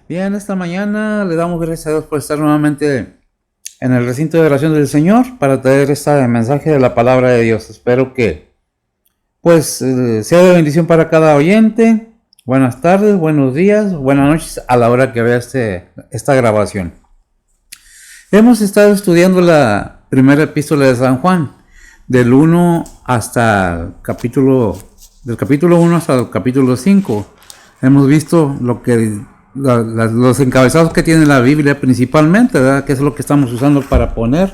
Bien, esta mañana le damos gracias a Dios por estar nuevamente en el recinto de oración del Señor para traer este mensaje de la palabra de Dios. Espero que sea de bendición para cada oyente. Buenas tardes, buenos días, buenas noches a la hora que vea esta grabación. Hemos estado estudiando la primera epístola de San Juan, del capítulo 1 hasta el capítulo 5. Hemos visto los encabezados que tiene la Biblia principalmente, ¿verdad? Que es lo que estamos usando para poner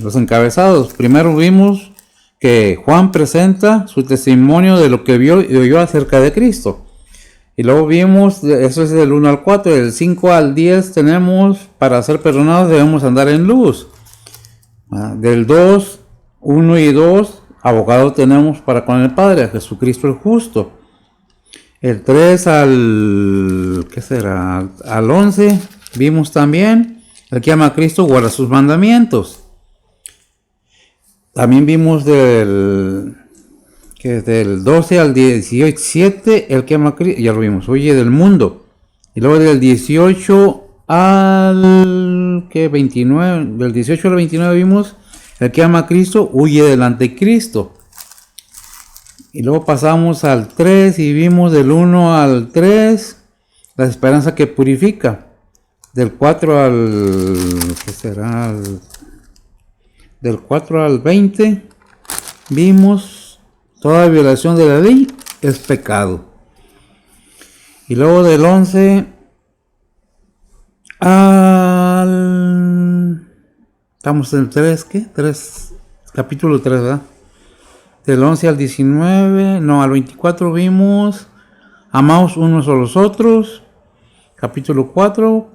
los encabezados. Primero vimos que Juan presenta su testimonio de lo que vio y oyó acerca de Cristo. Y luego vimos, eso es del 1 al 4, del 5 al 10 tenemos, para ser perdonados debemos andar en luz. Del 2, 1 y 2, abogado tenemos para con el Padre, a Jesucristo el justo. El 3 al 11 vimos también, el que ama a Cristo guarda sus mandamientos. También vimos del 12 al 17, el que ama a Cristo, ya lo vimos, huye del mundo. Y luego del 18 al 29, del 18 al 29 vimos, el que ama a Cristo huye del anticristo. Y luego pasamos al 3 y vimos del 1 al 3, la esperanza que purifica. Del 4 del 4 al 20 vimos toda violación de la ley es pecado. Y luego del 11 estamos en el 3, capítulo 3, ¿verdad? Del 11 al 19, al 24 vimos amaos unos a los otros. Capítulo 4,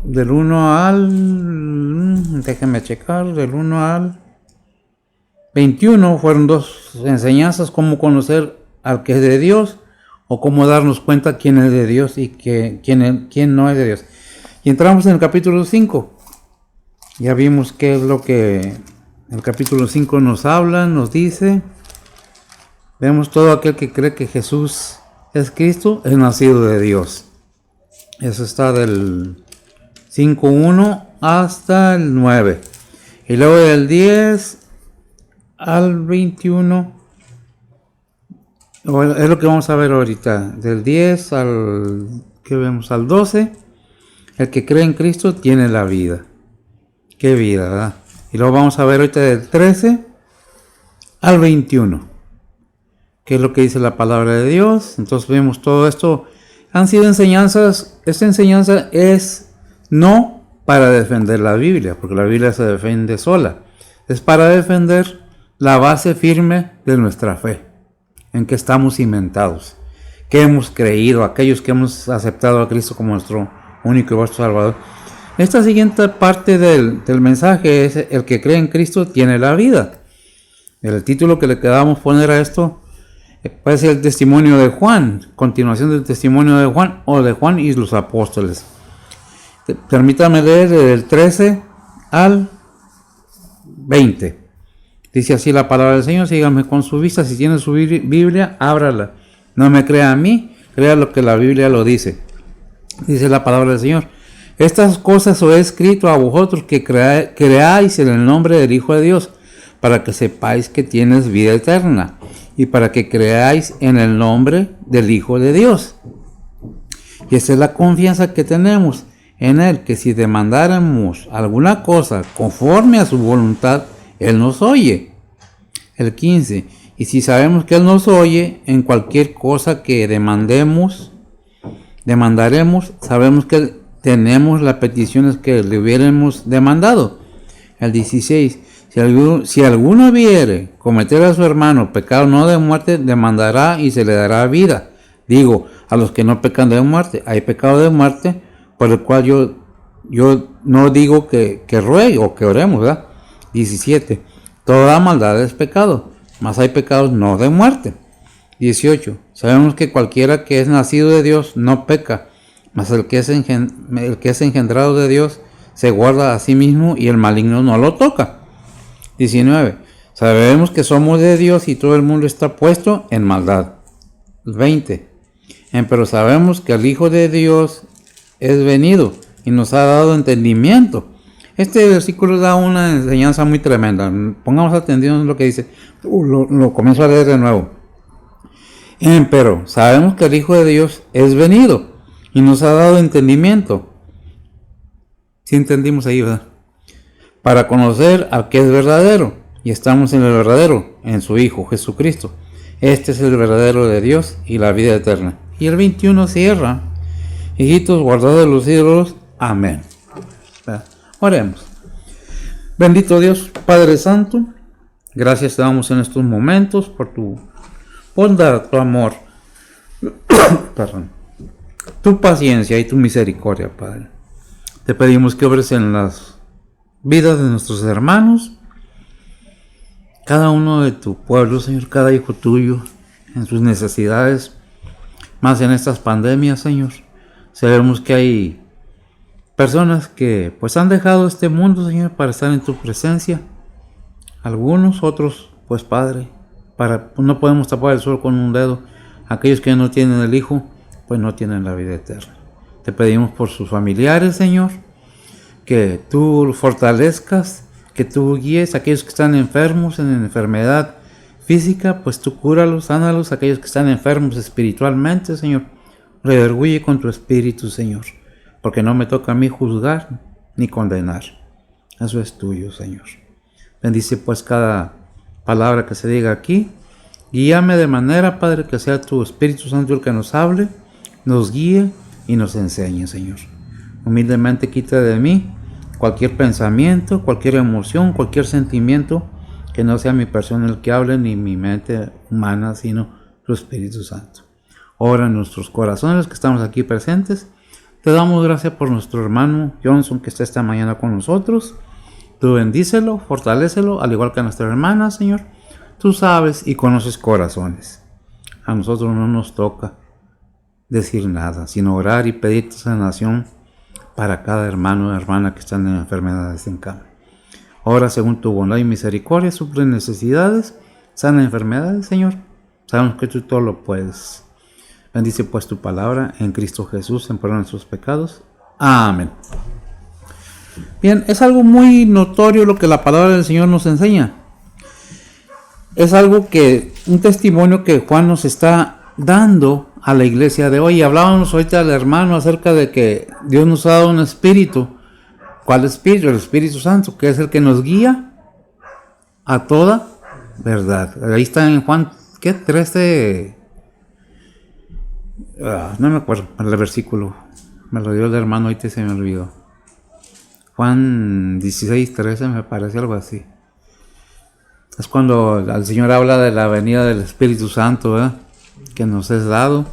del 1 al, déjenme checar, del 1 al 21 fueron dos enseñanzas: cómo conocer al que es de Dios o cómo darnos cuenta quién es de Dios y quién no es de Dios. Y entramos en el capítulo 5. Ya vimos qué es lo que el capítulo 5 nos habla, nos dice. Vemos todo aquel que cree que Jesús es Cristo, es nacido de Dios. Eso está del 5.1 hasta el 9. Y luego del 10 al 21, es lo que vamos a ver ahorita. Del 10 al 12, el que cree en Cristo tiene la vida. Qué vida, ¿verdad? Y luego vamos a ver ahorita del 13 al 21. ¿Qué es lo que dice la palabra de Dios? Entonces vemos todo esto. Han sido enseñanzas. Esta enseñanza es no para defender la Biblia, porque la Biblia se defiende sola. Es para defender la base firme de nuestra fe, en que estamos cimentados, que hemos creído, aquellos que hemos aceptado a Cristo como nuestro único y vuestro Salvador. Esta siguiente parte del mensaje es: el que cree en Cristo tiene la vida. El título que le queramos poner a esto puede ser el testimonio de Juan, continuación del testimonio de Juan o de Juan y los apóstoles. Permítame leer del 13 al 20. Dice así la palabra del Señor: síganme con su vista, si tiene su Biblia, ábrala. No me crea a mí, crea lo que la Biblia lo dice. Dice la palabra del Señor: estas cosas os he escrito a vosotros que creáis en el nombre del Hijo de Dios, para que sepáis que tienes vida eterna, y para que creáis en el nombre del Hijo de Dios. Y esa es la confianza que tenemos en Él, que si demandáramos alguna cosa conforme a su voluntad, Él nos oye. El 15. Y si sabemos que Él nos oye, en cualquier cosa que demandaremos, sabemos que tenemos las peticiones que le hubiéramos demandado. El 16. Si alguno viere cometer a su hermano pecado no de muerte, demandará y se le dará vida. Digo, a los que no pecan de muerte. Hay pecado de muerte, por el cual yo no digo que ruegue o que oremos, ¿verdad? 17. Toda maldad es pecado, mas hay pecados no de muerte. 18. Sabemos que cualquiera que es nacido de Dios no peca, mas el que es engendrado de Dios se guarda a sí mismo y el maligno no lo toca. 19. Sabemos que somos de Dios y todo el mundo está puesto en maldad. 20. Pero sabemos que el Hijo de Dios es venido y nos ha dado entendimiento. Este versículo da una enseñanza muy tremenda. Pongamos atención en lo que dice. Lo comienzo a leer de nuevo. Pero sabemos que el Hijo de Dios es venido y nos ha dado entendimiento. ¿Sí entendimos ahí, verdad? Para conocer al que es verdadero. Y estamos en el verdadero, en su Hijo, Jesucristo. Este es el verdadero de Dios y la vida eterna. Y el 21 cierra. Hijitos, guardados de los ídolos. Amén. Oremos. Bendito Dios, Padre Santo, gracias te damos en estos momentos por tu bondad, tu amor, perdón, tu paciencia y tu misericordia, Padre. Te pedimos que obres en las vidas de nuestros hermanos, cada uno de tu pueblo, Señor, cada hijo tuyo, en sus necesidades, más en estas pandemias, Señor. Sabemos que hay personas que pues han dejado este mundo, Señor, para estar en tu presencia. Algunos, otros, pues Padre, no podemos tapar el sol con un dedo. Aquellos que no tienen el Hijo, pues no tienen la vida eterna. Te pedimos por sus familiares, Señor, que tú fortalezcas, que tú guíes a aquellos que están enfermos en enfermedad física, pues tú cúralos, sánalos. Aquellos que están enfermos espiritualmente, Señor, redarguye con tu espíritu, Señor. Porque no me toca a mí juzgar ni condenar. Eso es tuyo, Señor. Bendice pues cada palabra que se diga aquí. Guíame de manera, Padre, que sea tu Espíritu Santo el que nos hable, nos guíe y nos enseñe, Señor. Humildemente quita de mí cualquier pensamiento, cualquier emoción, cualquier sentimiento que no sea mi persona el que hable, ni mi mente humana, sino tu Espíritu Santo. Ora en nuestros corazones que estamos aquí presentes. Te damos gracias por nuestro hermano Johnson que está esta mañana con nosotros. Tú bendícelo, fortalécelo, al igual que a nuestra hermana, Señor. Tú sabes y conoces corazones. A nosotros no nos toca decir nada, sino orar y pedir tu sanación para cada hermano o hermana que están en enfermedades en cama. Ora según tu bondad y misericordia, suple necesidades, sana enfermedades, Señor. Sabemos que tú todo lo puedes. Bendice pues tu palabra en Cristo Jesús, en perdón de nuestros pecados. Amén. Bien, es algo muy notorio lo que la palabra del Señor nos enseña. Es algo un testimonio que Juan nos está dando a la iglesia de hoy. Hablábamos ahorita al hermano acerca de que Dios nos ha dado un espíritu. ¿Cuál espíritu? El Espíritu Santo, que es el que nos guía a toda verdad. Ahí está en Juan, ¿qué? 13... no me acuerdo el versículo, me lo dio el hermano, ahorita se me olvidó. Juan 16:13 me parece, algo así. Es cuando el Señor habla de la venida del Espíritu Santo, ¿verdad?, que nos es dado.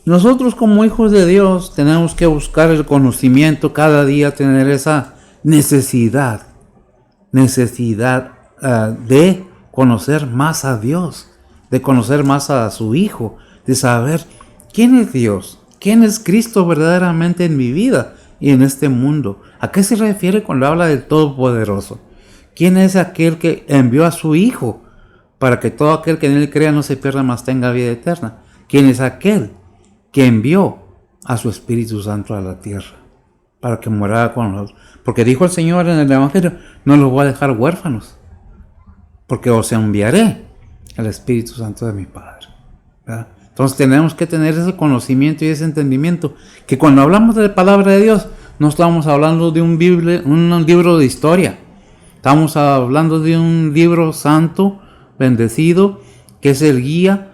Nosotros como hijos de Dios tenemos que buscar el conocimiento cada día, tener esa necesidad de conocer más a Dios, de conocer más a su Hijo, de saber quién es Dios, quién es Cristo verdaderamente en mi vida y en este mundo. ¿A qué se refiere cuando habla del Todopoderoso? ¿Quién es aquel que envió a su Hijo para que todo aquel que en Él crea no se pierda, mas tenga vida eterna? ¿Quién es aquel que envió a su Espíritu Santo a la tierra para que morara con nosotros? Porque dijo el Señor en el Evangelio, no los voy a dejar huérfanos, porque os enviaré el Espíritu Santo de mi Padre, ¿verdad? Entonces tenemos que tener ese conocimiento y ese entendimiento, que cuando hablamos de la palabra de Dios, no estamos hablando de un libro de historia. Estamos hablando de un libro santo, bendecido, que es el guía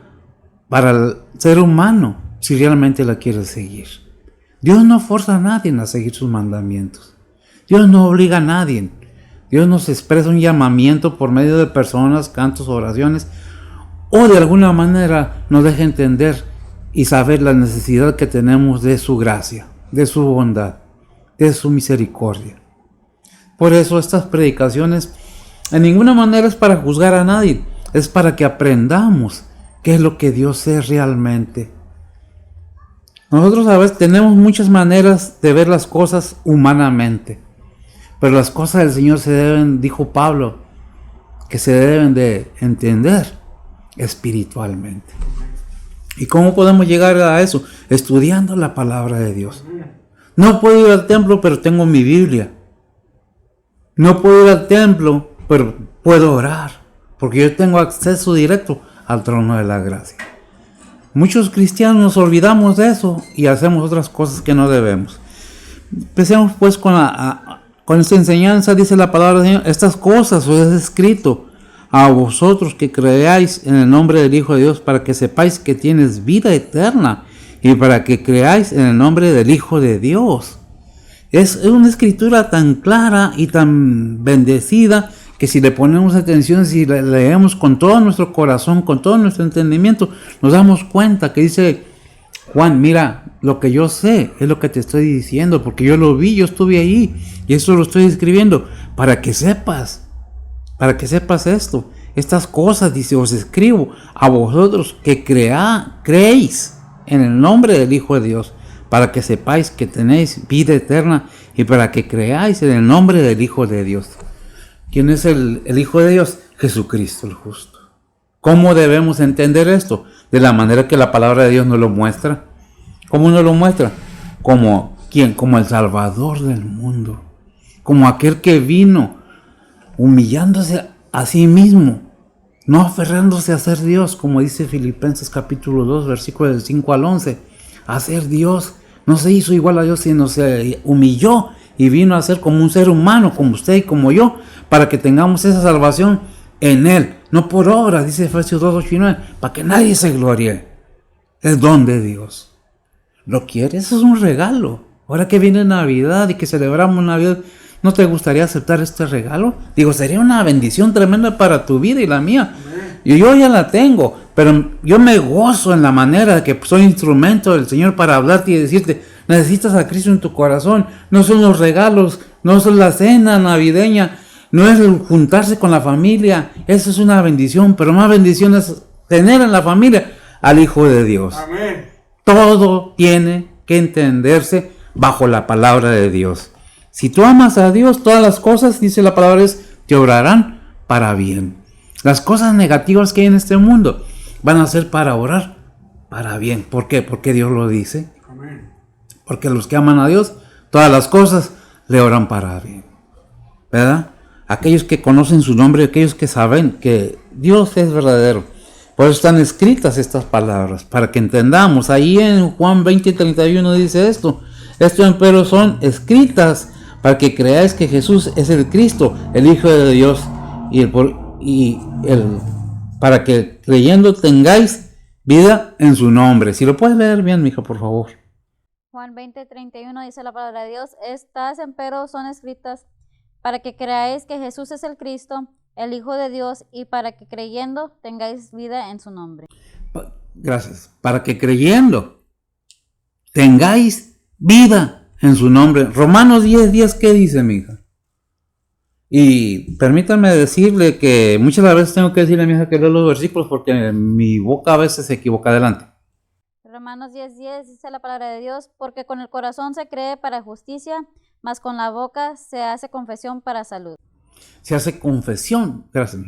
para el ser humano, si realmente la quiere seguir. Dios no forza a nadie a seguir sus mandamientos. Dios no obliga a nadie. Dios nos expresa un llamamiento por medio de personas, cantos, oraciones, o de alguna manera nos deja entender y saber la necesidad que tenemos de su gracia, de su bondad, de su misericordia. Por eso estas predicaciones en ninguna manera es para juzgar a nadie, es para que aprendamos qué es lo que Dios es realmente. Nosotros a veces tenemos muchas maneras de ver las cosas humanamente, pero las cosas del Señor se deben, dijo Pablo, que se deben de entender espiritualmente. ¿Y cómo podemos llegar a eso? Estudiando la palabra de Dios. No puedo ir al templo, pero tengo mi Biblia. No puedo ir al templo, pero puedo orar, porque yo tengo acceso directo al trono de la gracia. Muchos cristianos nos olvidamos de eso y hacemos otras cosas que no debemos. Empecemos pues con esta enseñanza. Dice la palabra del Señor: estas cosas os he escrito a vosotros que creáis en el nombre del Hijo de Dios, para que sepáis que tienes vida eterna, y para que creáis en el nombre del Hijo de Dios. Es una escritura tan clara y tan bendecida que si le ponemos atención, si la leemos con todo nuestro corazón, con todo nuestro entendimiento, nos damos cuenta que dice Juan: mira, lo que yo sé es lo que te estoy diciendo, porque yo lo vi, yo estuve ahí, y eso lo estoy escribiendo para que sepas esto. Estas cosas, dice, os escribo a vosotros que creéis en el nombre del Hijo de Dios, para que sepáis que tenéis vida eterna, y para que creáis en el nombre del Hijo de Dios. ¿Quién es el Hijo de Dios? Jesucristo el justo. ¿Cómo debemos entender esto? De la manera que la palabra de Dios nos lo muestra. ¿Cómo nos lo muestra? Como ¿quién? Como el Salvador del mundo. Como aquel que vino humillándose a sí mismo, no aferrándose a ser Dios, como dice Filipenses capítulo 2, versículos del 5 al 11. A ser Dios. No se hizo igual a Dios, sino se humilló y vino a ser como un ser humano, como usted y como yo, para que tengamos esa salvación en Él, no por obras, dice Efesios 2, 8 y 9, para que nadie se gloríe. Es don de Dios. ¿Lo quieres? Eso es un regalo. Ahora que viene Navidad y que celebramos Navidad, ¿no te gustaría aceptar este regalo? Digo, sería una bendición tremenda para tu vida y la mía. Y yo ya la tengo, pero yo me gozo en la manera de que soy instrumento del Señor para hablarte y decirte: necesitas a Cristo en tu corazón. No son los regalos, no son la cena navideña, no es el juntarse con la familia. Eso es una bendición, pero más bendición es tener en la familia al Hijo de Dios. Amén. Todo tiene que entenderse bajo la palabra de Dios. Si tú amas a Dios, todas las cosas, dice la palabra, te obrarán para bien. Las cosas negativas que hay en este mundo van a ser para orar para bien. ¿Por qué? Porque Dios lo dice. Amén. Porque los que aman a Dios, todas las cosas le oran para bien. ¿Verdad? Aquellos que conocen su nombre, aquellos que saben que Dios es verdadero. Por eso están escritas estas palabras, para que entendamos. Ahí en Juan 20:31 dice esto: esto empero son escritas para que creáis que Jesús es el Cristo, el Hijo de Dios, para que creyendo tengáis vida en su nombre. Si lo puedes leer bien, mija, por favor. Juan 20:31 dice la palabra de Dios: estas empero son escritas para que creáis que Jesús es el Cristo, el Hijo de Dios, y para que creyendo tengáis vida en su nombre. Gracias. Para que creyendo tengáis vida en su nombre. Romanos 10:10, ¿qué dice, mija? Y permítame decirle que muchas veces tengo que decirle a mi hija que lea los versículos porque mi boca a veces se equivoca adelante. Romanos 10:10 dice la palabra de Dios: porque con el corazón se cree para justicia, mas con la boca se hace confesión para salud. Se hace confesión, gracias.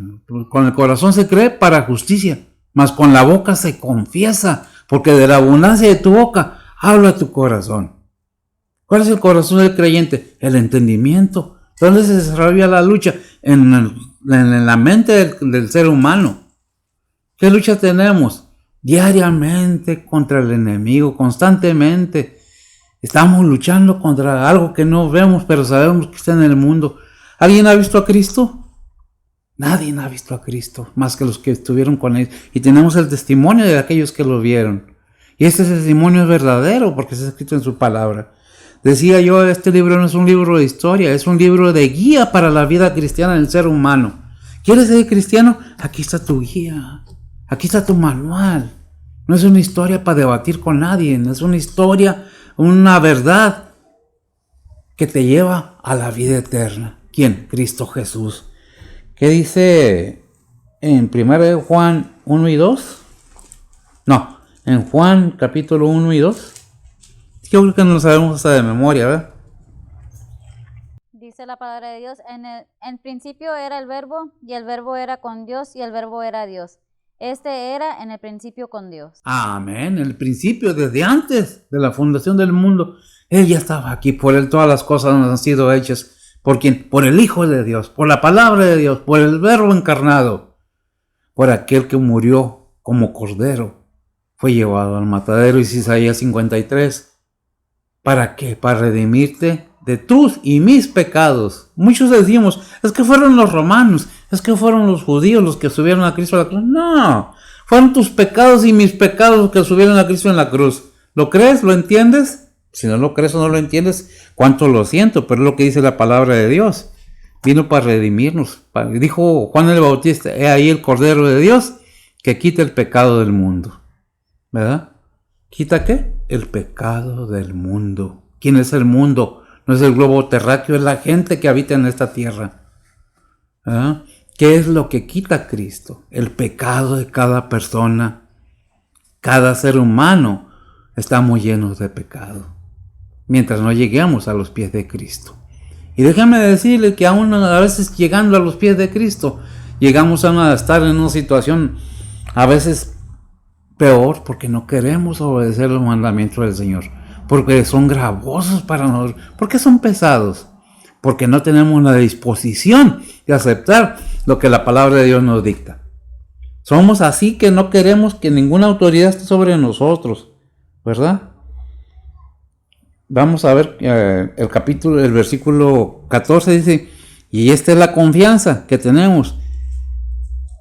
Con el corazón se cree para justicia, mas con la boca se confiesa, porque de la abundancia de tu boca habla tu corazón. ¿Cuál es el corazón del creyente? El entendimiento. ¿Dónde se desarrolla la lucha? En la mente del ser humano. ¿Qué lucha tenemos? Diariamente contra el enemigo, constantemente. Estamos luchando contra algo que no vemos, pero sabemos que está en el mundo. ¿Alguien ha visto a Cristo? Nadie ha visto a Cristo, más que los que estuvieron con él. Y tenemos el testimonio de aquellos que lo vieron. Y este testimonio es verdadero porque está escrito en su palabra. Decía yo, este libro no es un libro de historia, es un libro de guía para la vida cristiana del ser humano. ¿Quieres ser cristiano? Aquí está tu guía. Aquí está tu manual. No es una historia para debatir con nadie, no es una historia, una verdad que te lleva a la vida eterna. ¿Quién? Cristo Jesús. ¿Qué dice en 1 Juan 1 y 2? No, en Juan capítulo 1 y 2. Yo creo que no lo sabemos hasta de memoria, ¿verdad? Dice la palabra de Dios: en principio era el verbo, y el verbo era con Dios, y el verbo era Dios. Este era en el principio con Dios. Amén. En el principio, desde antes de la fundación del mundo, Él ya estaba aquí. Por Él todas las cosas han sido hechas. ¿Por quién? Por el Hijo de Dios, por la palabra de Dios, por el Verbo encarnado, por aquel que murió como cordero. Fue llevado al matadero, dice Isaías 53. ¿Para qué? Para redimirte de tus y mis pecados. Muchos decimos, es que fueron los romanos, es que fueron los judíos los que subieron a Cristo a la cruz. No, fueron tus pecados y mis pecados los que subieron a Cristo en la cruz. ¿Lo crees? ¿Lo entiendes? Si no lo crees o no lo entiendes, cuánto lo siento, pero es lo que dice la palabra de Dios. Vino para redimirnos. Dijo Juan el Bautista, he ahí el Cordero de Dios que quita el pecado del mundo. ¿Verdad? ¿Quita qué? El pecado del mundo. ¿Quién es el mundo? No es el globo terráqueo, es la gente que habita en esta tierra. ¿Verdad? ¿Qué es lo que quita Cristo? El pecado de cada persona. Cada ser humano estamos llenos de pecado. Mientras no lleguemos a los pies de Cristo. Y déjame decirle que aún a veces llegando a los pies de Cristo, llegamos a estar en una situación a veces peor porque no queremos obedecer los mandamientos del Señor. Porque son gravosos para nosotros. Porque son pesados. Porque no tenemos la disposición de aceptar lo que la palabra de Dios nos dicta. Somos así que no queremos que ninguna autoridad esté sobre nosotros. ¿Verdad? Vamos a ver el versículo 14 dice, y esta es la confianza que tenemos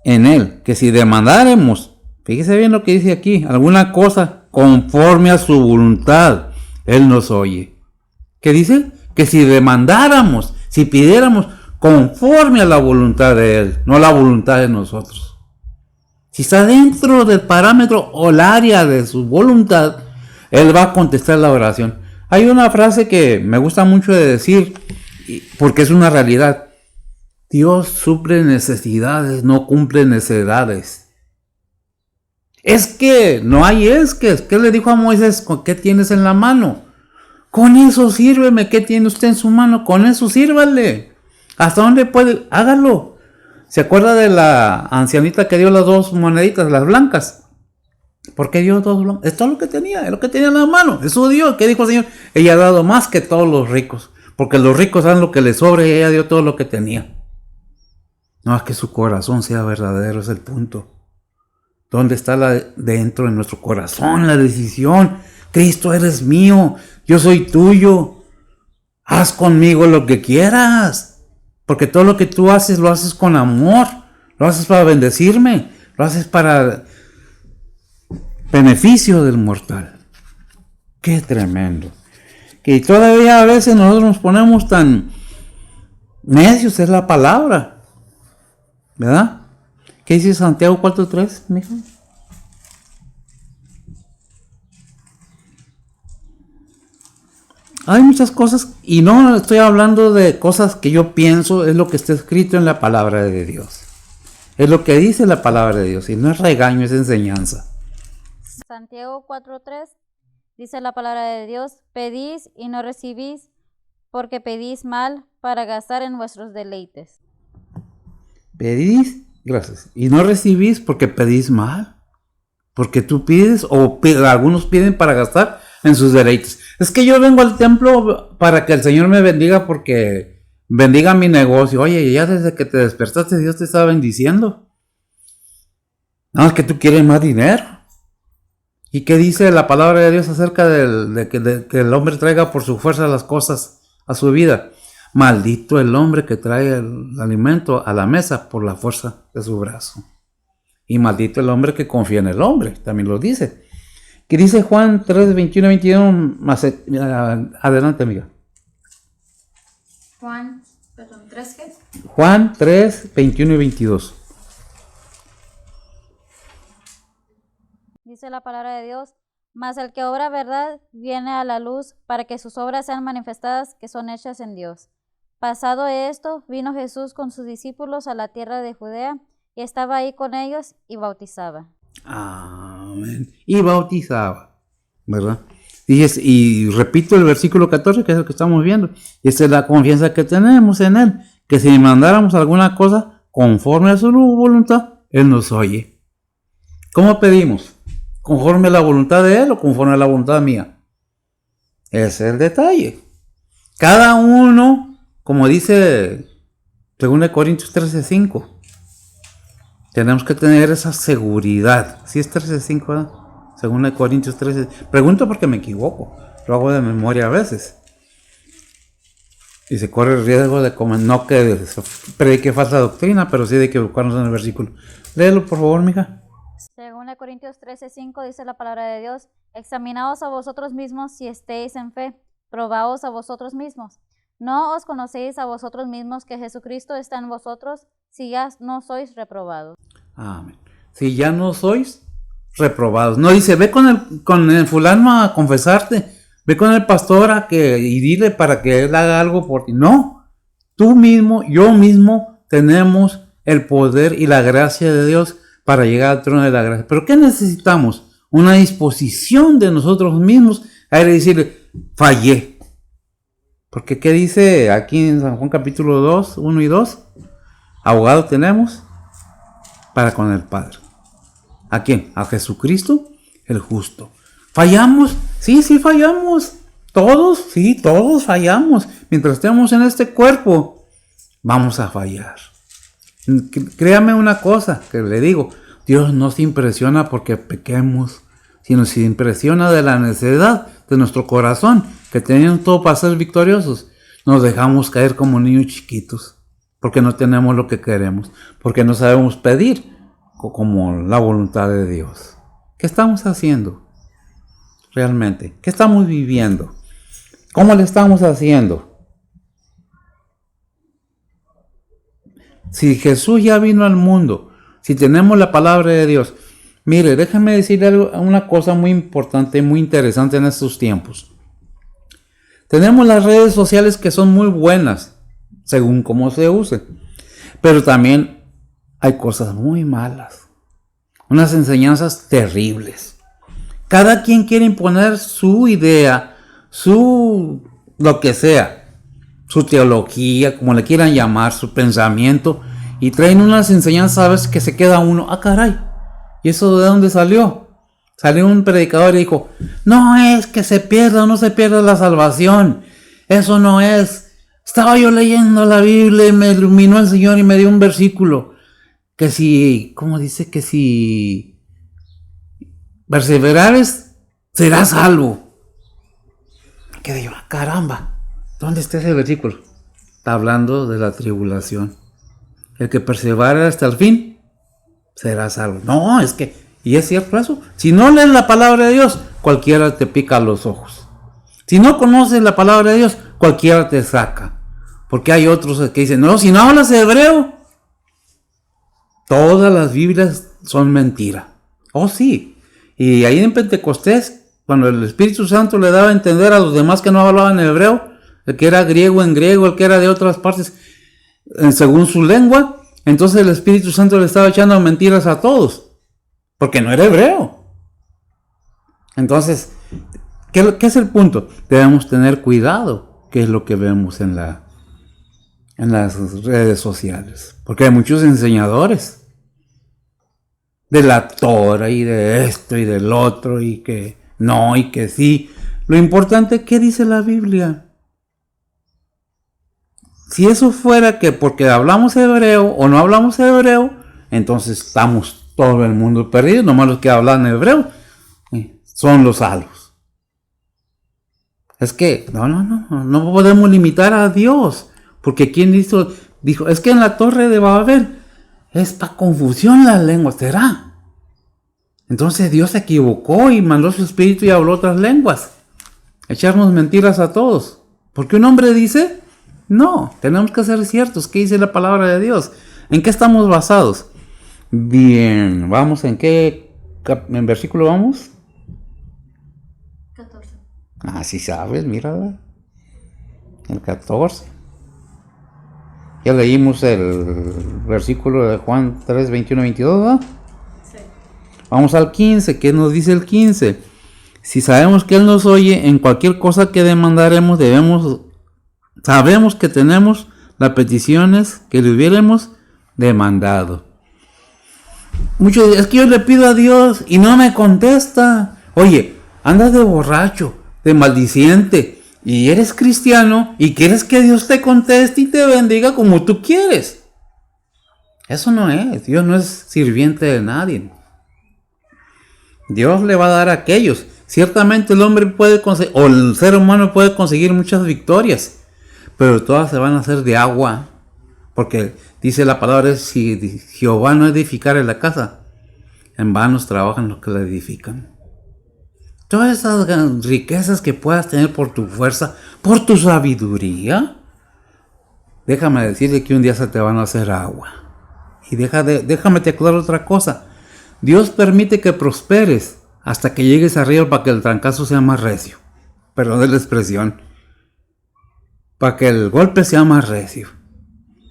en Él, que si demandáremos, fíjese bien lo que dice aquí, alguna cosa conforme a su voluntad, Él nos oye. ¿Qué dice? Que si demandáramos, si pidiéramos conforme a la voluntad de Él, no la voluntad de nosotros. Si está dentro del parámetro o el área de su voluntad, Él va a contestar la oración. Hay una frase que me gusta mucho de decir, porque es una realidad. Dios suple necesidades, no cumple necedades. Es que, no hay es que. ¿Qué le dijo a Moisés? ¿Qué tienes en la mano? Con eso sírveme. ¿Qué tiene usted en su mano? Con eso sírvale. ¿Hasta dónde puede? Hágalo. ¿Se acuerda de la ancianita que dio las 2 moneditas, las blancas? ¿Por qué dio 2 blancas? Es todo lo que tenía, es lo que tenía en la mano. Eso dio. ¿Qué dijo el Señor? Ella ha dado más que todos los ricos. Porque los ricos dan lo que les sobra y ella dio todo lo que tenía. No es que su corazón sea verdadero, es el punto. ¿Dónde está dentro de nuestro corazón la decisión? Cristo, eres mío, yo soy tuyo. Haz conmigo lo que quieras. Porque todo lo que tú haces, lo haces con amor. Lo haces para bendecirme. Lo haces para beneficio del mortal. Qué tremendo. Que todavía a veces nosotros nos ponemos tan necios, es la palabra. ¿Verdad? ¿Qué dice Santiago 4:3, mijo? Hay muchas cosas, y no estoy hablando de cosas que yo pienso, es lo que está escrito en la palabra de Dios. Es lo que dice la palabra de Dios, y no es regaño, es enseñanza. Santiago 4:3 dice la palabra de Dios, pedís y no recibís, porque pedís mal para gastar en vuestros deleites. Pedís, gracias, y no recibís porque pedís mal. Porque tú pides, o algunos piden para gastar en sus deleites. Es que yo vengo al templo para que el Señor me bendiga porque bendiga mi negocio. Oye, ya desde que te despertaste Dios te está bendiciendo. No, es que tú quieres más dinero. ¿Y qué dice la palabra de Dios acerca de que el hombre traiga por su fuerza las cosas a su vida? Maldito el hombre que trae el alimento a la mesa por la fuerza de su brazo. Y maldito el hombre que confía en el hombre, también lo dice. ¿Qué dice Juan 3, 21 y 21? Adelante, amiga. Juan, perdón, ¿3 qué? Juan 3, 21 y 22. Dice la palabra de Dios, mas el que obra verdad viene a la luz para que sus obras sean manifestadas que son hechas en Dios. Pasado esto, vino Jesús con sus discípulos a la tierra de Judea y estaba ahí con ellos y bautizaba. Amén. Y bautizaba, ¿verdad? Y repito el versículo 14, que es el que estamos viendo. Y esa es la confianza que tenemos en Él, que si mandáramos alguna cosa conforme a su voluntad, Él nos oye. ¿Cómo pedimos? ¿Conforme a la voluntad de Él o conforme a la voluntad mía? Ese es el detalle. Cada uno, como dice 2 Corintios 13:5, tenemos que tener esa seguridad. ¿Sí es 13:5, verdad? 2 Corintios 13. Pregunto porque me equivoco. Lo hago de memoria a veces. Y se corre el riesgo de no que predique falsa doctrina, pero sí de equivocarnos en el versículo. Léelo, por favor, mija. Según Corintios 13:5 dice la palabra de Dios, examinaos a vosotros mismos si estéis en fe, probaos a vosotros mismos. ¿No os conocéis a vosotros mismos que Jesucristo está en vosotros, si ya no sois reprobados? Amén. Si ya no sois reprobados. No dice, ve con el fulano a confesarte, ve con el pastor y dile para que él haga algo por ti. No, tú mismo, yo mismo tenemos el poder y la gracia de Dios para llegar al trono de la gracia. ¿Pero qué necesitamos? Una disposición de nosotros mismos a ir a decirle, fallé. Porque ¿qué dice aquí en San Juan capítulo 2, 1 y 2? Abogado tenemos para con el Padre. ¿A quién? A Jesucristo, el justo. ¿Fallamos? Sí fallamos. Todos fallamos. Mientras estemos en este cuerpo, vamos a fallar. Créame una cosa que le digo, Dios no se impresiona porque pequemos, sino se impresiona de la necesidad de nuestro corazón, que teniendo todo para ser victoriosos, nos dejamos caer como niños chiquitos, porque no tenemos lo que queremos, porque no sabemos pedir como la voluntad de Dios. ¿Qué estamos haciendo realmente? ¿Qué estamos viviendo? ¿Cómo le estamos haciendo? Si Jesús ya vino al mundo, si tenemos la palabra de Dios, mire, déjame decirle una cosa muy importante, muy interesante en estos tiempos. Tenemos las redes sociales que son muy buenas, según cómo se use, pero también hay cosas muy malas, unas enseñanzas terribles. Cada quien quiere imponer su idea, lo que sea, su teología, como le quieran llamar, su pensamiento, y traen unas enseñanzas a veces que se queda uno, caray, ¿y eso de dónde salió? Salió un predicador y dijo, no es que se pierda o no se pierda la salvación, eso no es. Estaba yo leyendo la Biblia y me iluminó el Señor y me dio un versículo, que si, ¿cómo dice? Que si perseverares, serás salvo. Que digo, caramba, ¿dónde está ese versículo? Está hablando de la tribulación. El que persevera hasta el fin, será salvo. No, es que, y es cierto eso. Si no lees la palabra de Dios, cualquiera te pica los ojos. Si no conoces la palabra de Dios, cualquiera te saca. Porque hay otros que dicen, no, si no hablas hebreo, todas las Biblias son mentira. Oh, sí. Y ahí en Pentecostés, cuando el Espíritu Santo le daba a entender a los demás que no hablaban hebreo, el que era griego en griego, el que era de otras partes, según su lengua, entonces el Espíritu Santo le estaba echando mentiras a todos, porque no era hebreo. Entonces, ¿qué es el punto? Debemos tener cuidado, que es lo que vemos en las redes sociales, porque hay muchos enseñadores de la Torah y de esto y del otro, y que no y que sí. Lo importante es qué dice la Biblia. Si eso fuera que porque hablamos hebreo o no hablamos hebreo, entonces estamos todo el mundo perdido. Nomás los que hablan hebreo son los salvos. Es que no podemos limitar a Dios, porque quien dijo, es que en la torre de Babel es para confusión las lenguas, ¿será? Entonces Dios se equivocó y mandó su espíritu y habló otras lenguas. Echarnos mentiras a todos. Porque un hombre dice, no, tenemos que ser ciertos. ¿Qué dice la palabra de Dios? ¿En qué estamos basados? Bien, vamos, ¿en qué en versículo vamos? 14. Sí sabes, mira. El 14. Ya leímos el versículo de Juan 3, 21, 22, ¿verdad? Sí. Vamos al 15, ¿qué nos dice el 15? Si sabemos que Él nos oye, en cualquier cosa que demandaremos, sabemos que tenemos las peticiones que le hubiéramos demandado. Muchos dicen, es que yo le pido a Dios y no me contesta. Oye, andas de borracho, de maldiciente, y eres cristiano y quieres que Dios te conteste y te bendiga como tú quieres. Eso no es. Dios no es sirviente de nadie. Dios le va a dar a aquellos. Ciertamente el hombre puede conseguir, o el ser humano puede conseguir muchas victorias, pero todas se van a hacer de agua. Porque dice la palabra, si Jehová no edificare la casa, en vanos trabajan los que la edifican. Todas esas riquezas que puedas tener por tu fuerza, por tu sabiduría, déjame decirte que un día se te van a hacer agua. Y déjame te aclarar otra cosa. Dios permite que prosperes hasta que llegues arriba para que el trancazo sea más recio. Perdón de la expresión. Para que el golpe sea más recio.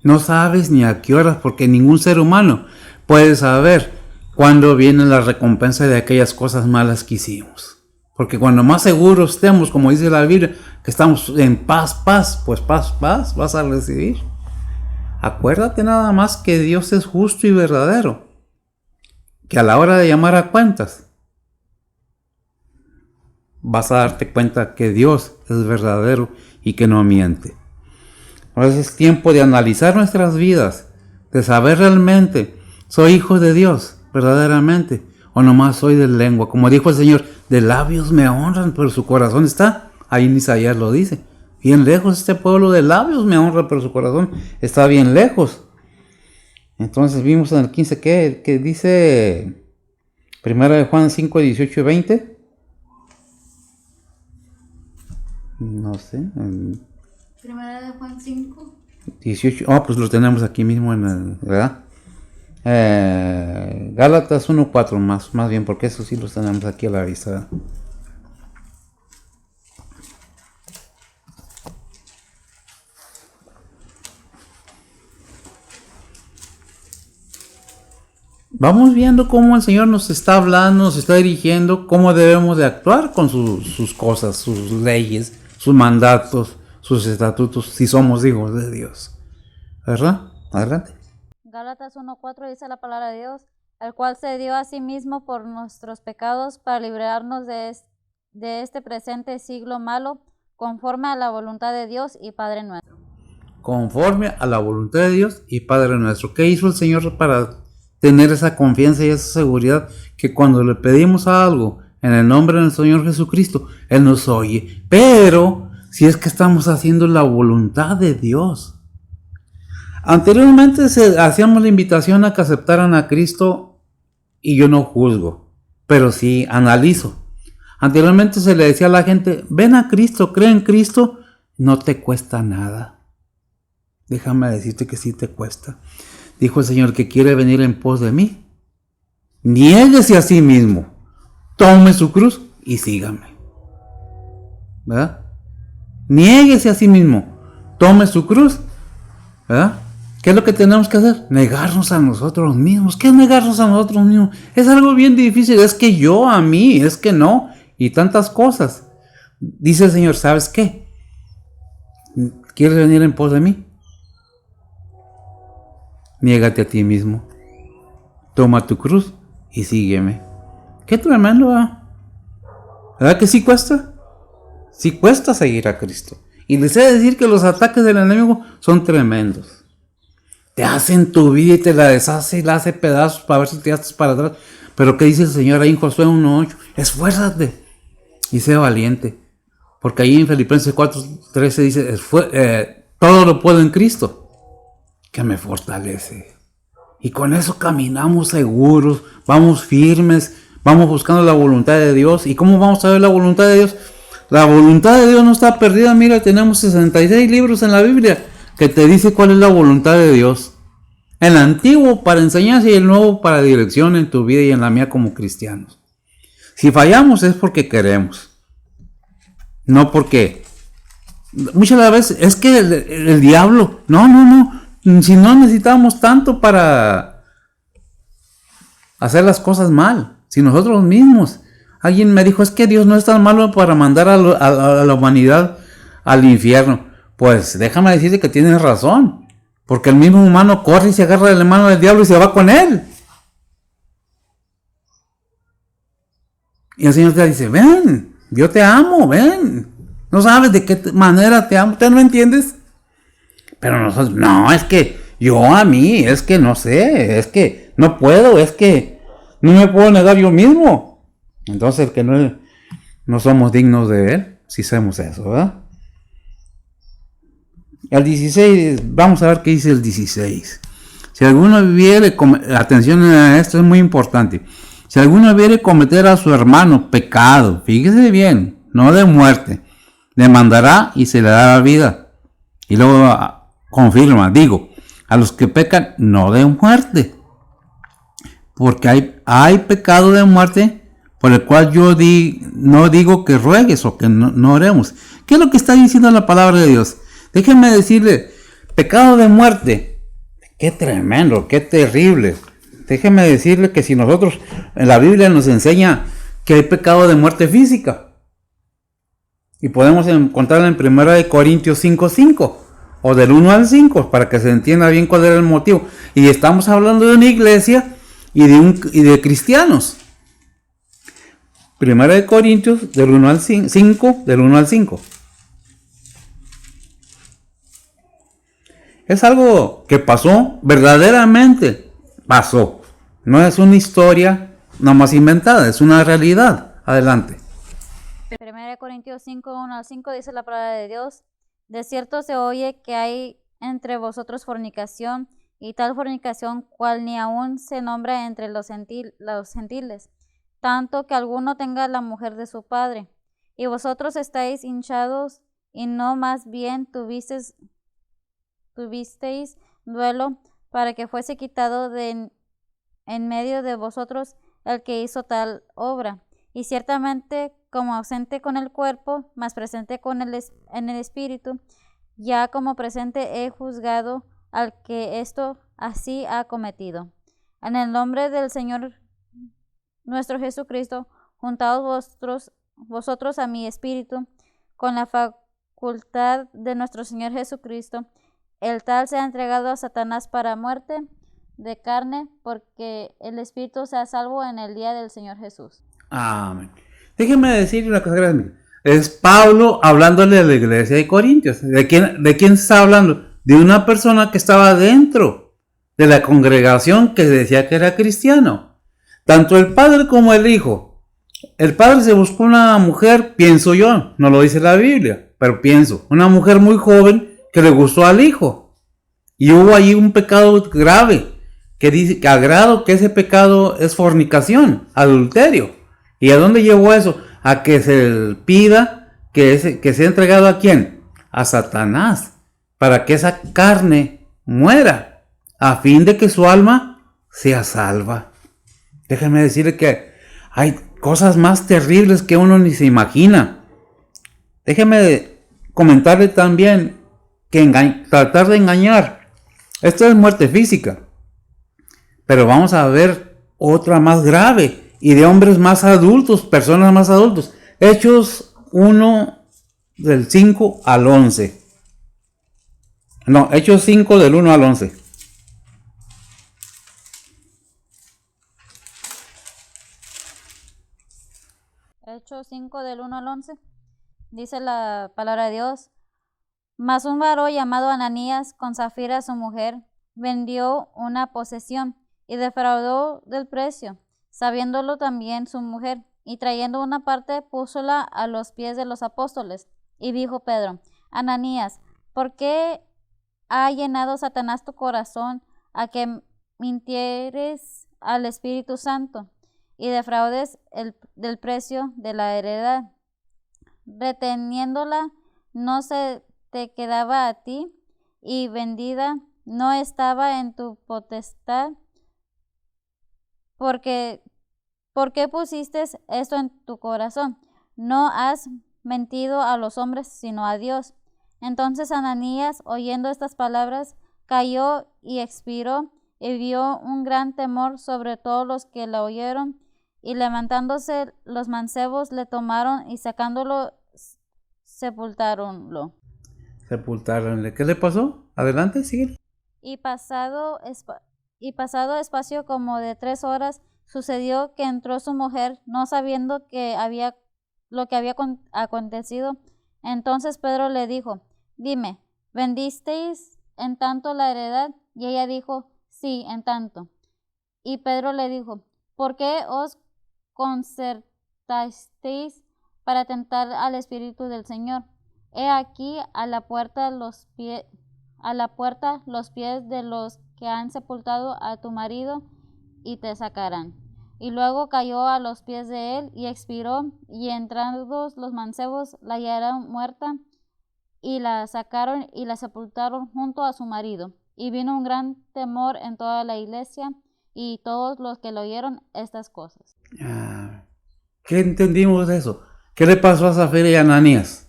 No sabes ni a qué horas, porque ningún ser humano puede saber cuándo viene la recompensa de aquellas cosas malas que hicimos. Porque cuando más seguros estemos, como dice la Biblia, que estamos en paz, pues paz vas a recibir. Acuérdate nada más que Dios es justo y verdadero, que a la hora de llamar a cuentas, vas a darte cuenta que Dios es verdadero y que no miente. Ahora es tiempo de analizar nuestras vidas, de saber realmente, ¿soy hijo de Dios verdaderamente? ¿O nomás soy de lengua? Como dijo el Señor, de labios me honran, pero su corazón está, ahí en Isaías lo dice, bien lejos este pueblo, de labios me honra, pero su corazón está bien lejos. Entonces vimos en el 15 que dice 1 de Juan 5, 18 y 20. No sé. Primera de Juan 5. 18. Pues lo tenemos aquí mismo en el, ¿verdad? Gálatas 1:4 más bien, porque eso sí los tenemos aquí a la vista, ¿verdad? Vamos viendo cómo el Señor nos está hablando, nos está dirigiendo, cómo debemos de actuar con sus cosas, sus leyes, sus mandatos, sus estatutos, si somos hijos de Dios. ¿Verdad? Adelante. Gálatas 1:4 dice la palabra de Dios, el cual se dio a sí mismo por nuestros pecados para librarnos de este presente siglo malo, conforme a la voluntad de Dios y Padre nuestro. Conforme a la voluntad de Dios y Padre nuestro. ¿Qué hizo el Señor para tener esa confianza y esa seguridad? Que cuando le pedimos algo en el nombre del Señor Jesucristo, Él nos oye. Pero si es que estamos haciendo la voluntad de Dios. Anteriormente hacíamos la invitación a que aceptaran a Cristo y yo no juzgo, pero sí analizo. Anteriormente se le decía a la gente, ven a Cristo, cree en Cristo, no te cuesta nada. Déjame decirte que sí te cuesta. Dijo el Señor que quiere venir en pos de mí. Niéguese a sí mismo, tome su cruz y sígame. ¿Verdad? Niéguese a sí mismo, tome su cruz. ¿Verdad? ¿Qué es lo que tenemos que hacer? Negarnos a nosotros mismos. ¿Qué es negarnos a nosotros mismos? Es algo bien difícil. Es que yo, a mí, es que no. Y tantas cosas. Dice el Señor, ¿sabes qué? ¿Quieres venir en pos de mí? Niégate a ti mismo. Toma tu cruz y sígueme. Qué tremendo, ¿verdad? ¿Verdad que sí cuesta? Sí cuesta seguir a Cristo. Y les he de decir que los ataques del enemigo son tremendos. Te hacen tu vida y te la deshace y la hace pedazos para ver si te haces para atrás. Pero ¿qué dice el Señor ahí en Josué 1:8? Esfuérzate y sé valiente. Porque ahí en Filipenses 4:13 dice, todo lo puedo en Cristo, que me fortalece. Y con eso caminamos seguros, vamos firmes, vamos buscando la voluntad de Dios. ¿Y cómo vamos a ver la voluntad de Dios? La voluntad de Dios no está perdida. Mira, tenemos 66 libros en la Biblia que te dice cuál es la voluntad de Dios. El antiguo para enseñanza y el nuevo para dirección en tu vida y en la mía como cristianos. Si fallamos es porque queremos. No porque... Muchas veces es que el diablo... No. Si no necesitamos tanto para hacer las cosas mal. Si nosotros mismos... Alguien me dijo, es que Dios no es tan malo para mandar a la humanidad al infierno. Pues déjame decirte que tienes razón. Porque el mismo humano corre y se agarra de la mano del diablo y se va con él. Y el Señor te dice, ven, yo te amo, ven. No sabes de qué manera te amo, ¿tú no entiendes? Pero nosotros, no, es que yo a mí, es que no sé, es que no puedo, es que no me puedo negar yo mismo. Entonces, que no somos dignos de Él, si hacemos eso, ¿verdad? El 16, vamos a ver qué dice el 16. Si alguno viere, atención a esto, es muy importante. Si alguno viere cometer a su hermano pecado, fíjese bien, no de muerte, le mandará y se le dará vida. Y luego confirma, digo, a los que pecan, no de muerte. Porque hay pecado de muerte por el cual yo no digo que ruegues o que no oremos. ¿Qué es lo que está diciendo la palabra de Dios? Déjenme decirle, pecado de muerte, qué tremendo, qué terrible. Déjenme decirle que si nosotros, en la Biblia nos enseña que hay pecado de muerte física. Y podemos encontrarla en 1 Corintios 5:5 o del 1 al 5 para que se entienda bien cuál era el motivo. Y estamos hablando de una iglesia y de cristianos. 1 Corintios del 1 al 5, del 1 al 5. Es algo que pasó, verdaderamente pasó. No es una historia nomás inventada, es una realidad. Adelante. 1 Corintios 5, 1 al 5 dice la palabra de Dios: de cierto se oye que hay entre vosotros fornicación, y tal fornicación cual ni aun se nombra entre los gentiles, tanto que alguno tenga la mujer de su padre. Y vosotros estáis hinchados, y no más bien tuvisteis duelo, para que fuese quitado en medio de vosotros el que hizo tal obra. Y ciertamente, como ausente con el cuerpo, mas presente en el espíritu, ya como presente he juzgado al que esto así ha cometido. En el nombre del Señor nuestro Jesucristo, juntaos vosotros a mi espíritu, con la facultad de nuestro Señor Jesucristo, el tal se ha entregado a Satanás para muerte de carne, porque el espíritu sea salvo en el día del Señor Jesús. Amén. Déjenme decir una cosa grande. Es Pablo hablándole a la iglesia de Corintios. ¿De quién está hablando? De una persona que estaba dentro de la congregación que decía que era cristiano. Tanto el padre como el hijo. El padre se buscó una mujer, pienso yo, no lo dice la Biblia, pero pienso, una mujer muy joven que le gustó al hijo. Y hubo ahí un pecado grave, que dice que agrado que ese pecado es fornicación, adulterio. ¿Y a dónde llevó eso? A que se pida que sea entregado ¿a quién? A Satanás, para que esa carne muera, a fin de que su alma sea salva. Déjenme decirle que hay cosas más terribles que uno ni se imagina. Déjenme comentarle también que tratar de engañar, esto es muerte física, pero vamos a ver otra más grave y de hombres más adultos, personas más adultos. Hechos 1 del 5 al 11. No, Hechos 5 del 1 al 11. Hechos 5 del 1 al 11. Dice la palabra de Dios: mas un varón llamado Ananías, con Zafira su mujer, vendió una posesión y defraudó del precio, sabiéndolo también su mujer, y trayendo una parte púsola a los pies de los apóstoles. Y dijo Pedro: Ananías, ¿por qué ha llenado Satanás tu corazón a que mintieres al Espíritu Santo y defraudes del precio de la heredad, reteniéndola no se te quedaba a ti, y vendida no estaba en tu potestad? ¿Por qué pusiste esto en tu corazón? No has mentido a los hombres, sino a Dios. Entonces Ananías, oyendo estas palabras, cayó y expiró, y vio un gran temor sobre todos los que la oyeron, y levantándose los mancebos le tomaron, y sacándolo sepultáronlo. ¿Qué le pasó? Adelante, sigue. Y pasado espacio como de 3 horas, Sucedió que entró su mujer, no sabiendo lo que había acontecido. Entonces Pedro le dijo: Dime, ¿vendisteis en tanto la heredad? Y ella dijo: Sí, en tanto. Y Pedro le dijo: ¿Por qué os concertasteis para tentar al Espíritu del Señor? He aquí a la puerta los pies de los que han sepultado a tu marido y te sacarán. Y luego cayó a los pies de él y expiró, y entrados los mancebos la hallaron muerta, y la sacaron y la sepultaron junto a su marido. Y vino un gran temor en toda la iglesia y todos los que le oyeron estas cosas. ¿Qué entendimos de eso? ¿Qué le pasó a Zafira y a Ananías?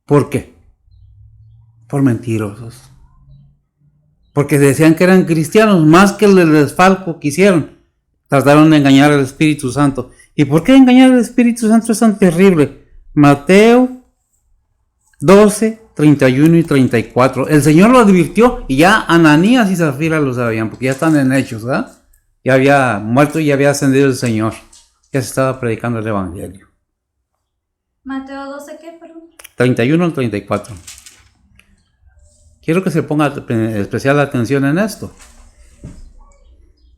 ¿Por qué? Por mentirosos. Porque decían que eran cristianos, más que el desfalco que hicieron. Trataron de engañar al Espíritu Santo. ¿Y por qué engañar al Espíritu Santo es tan terrible? Mateo 12, 31 y 34. El Señor lo advirtió y ya Ananías y Zafira lo sabían, porque ya están en Hechos, ¿verdad? Ya había muerto y ya había ascendido el Señor. Ya se estaba predicando el Evangelio. Mateo 12, ¿qué, perdón? 31 al 34. Quiero que se ponga especial atención en esto.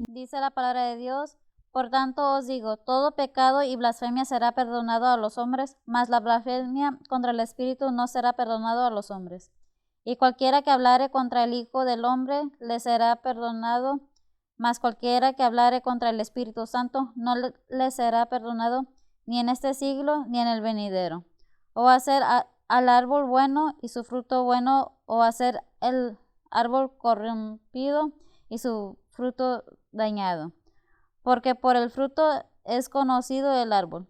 Dice la palabra de Dios: Por tanto os digo, todo pecado y blasfemia será perdonado a los hombres, mas la blasfemia contra el Espíritu no será perdonado a los hombres. Y cualquiera que hablare contra el Hijo del Hombre le será perdonado, mas cualquiera que hablare contra el Espíritu Santo no le será perdonado, ni en este siglo ni en el venidero. O hacer al árbol bueno y su fruto bueno, o hacer el árbol corrompido y su fruto dañado. Porque por el fruto es conocido el árbol.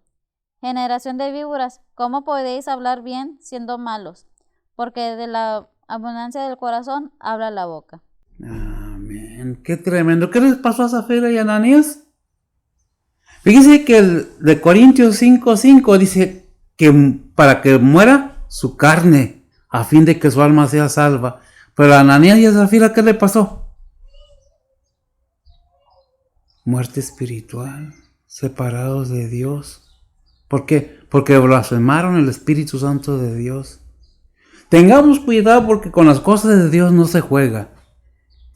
Generación de víboras, ¿cómo podéis hablar bien siendo malos? Porque de la abundancia del corazón habla la boca. Amén. Qué tremendo. ¿Qué les pasó a Zafira y a Ananías? Fíjese que el de Corintios 5:5 dice que para que muera su carne, a fin de que su alma sea salva. Pero a Ananías y a Zafira, ¿qué le pasó? Muerte espiritual, separados de Dios. ¿Por qué? Porque blasfemaron el Espíritu Santo de Dios. Tengamos cuidado, porque con las cosas de Dios no se juega.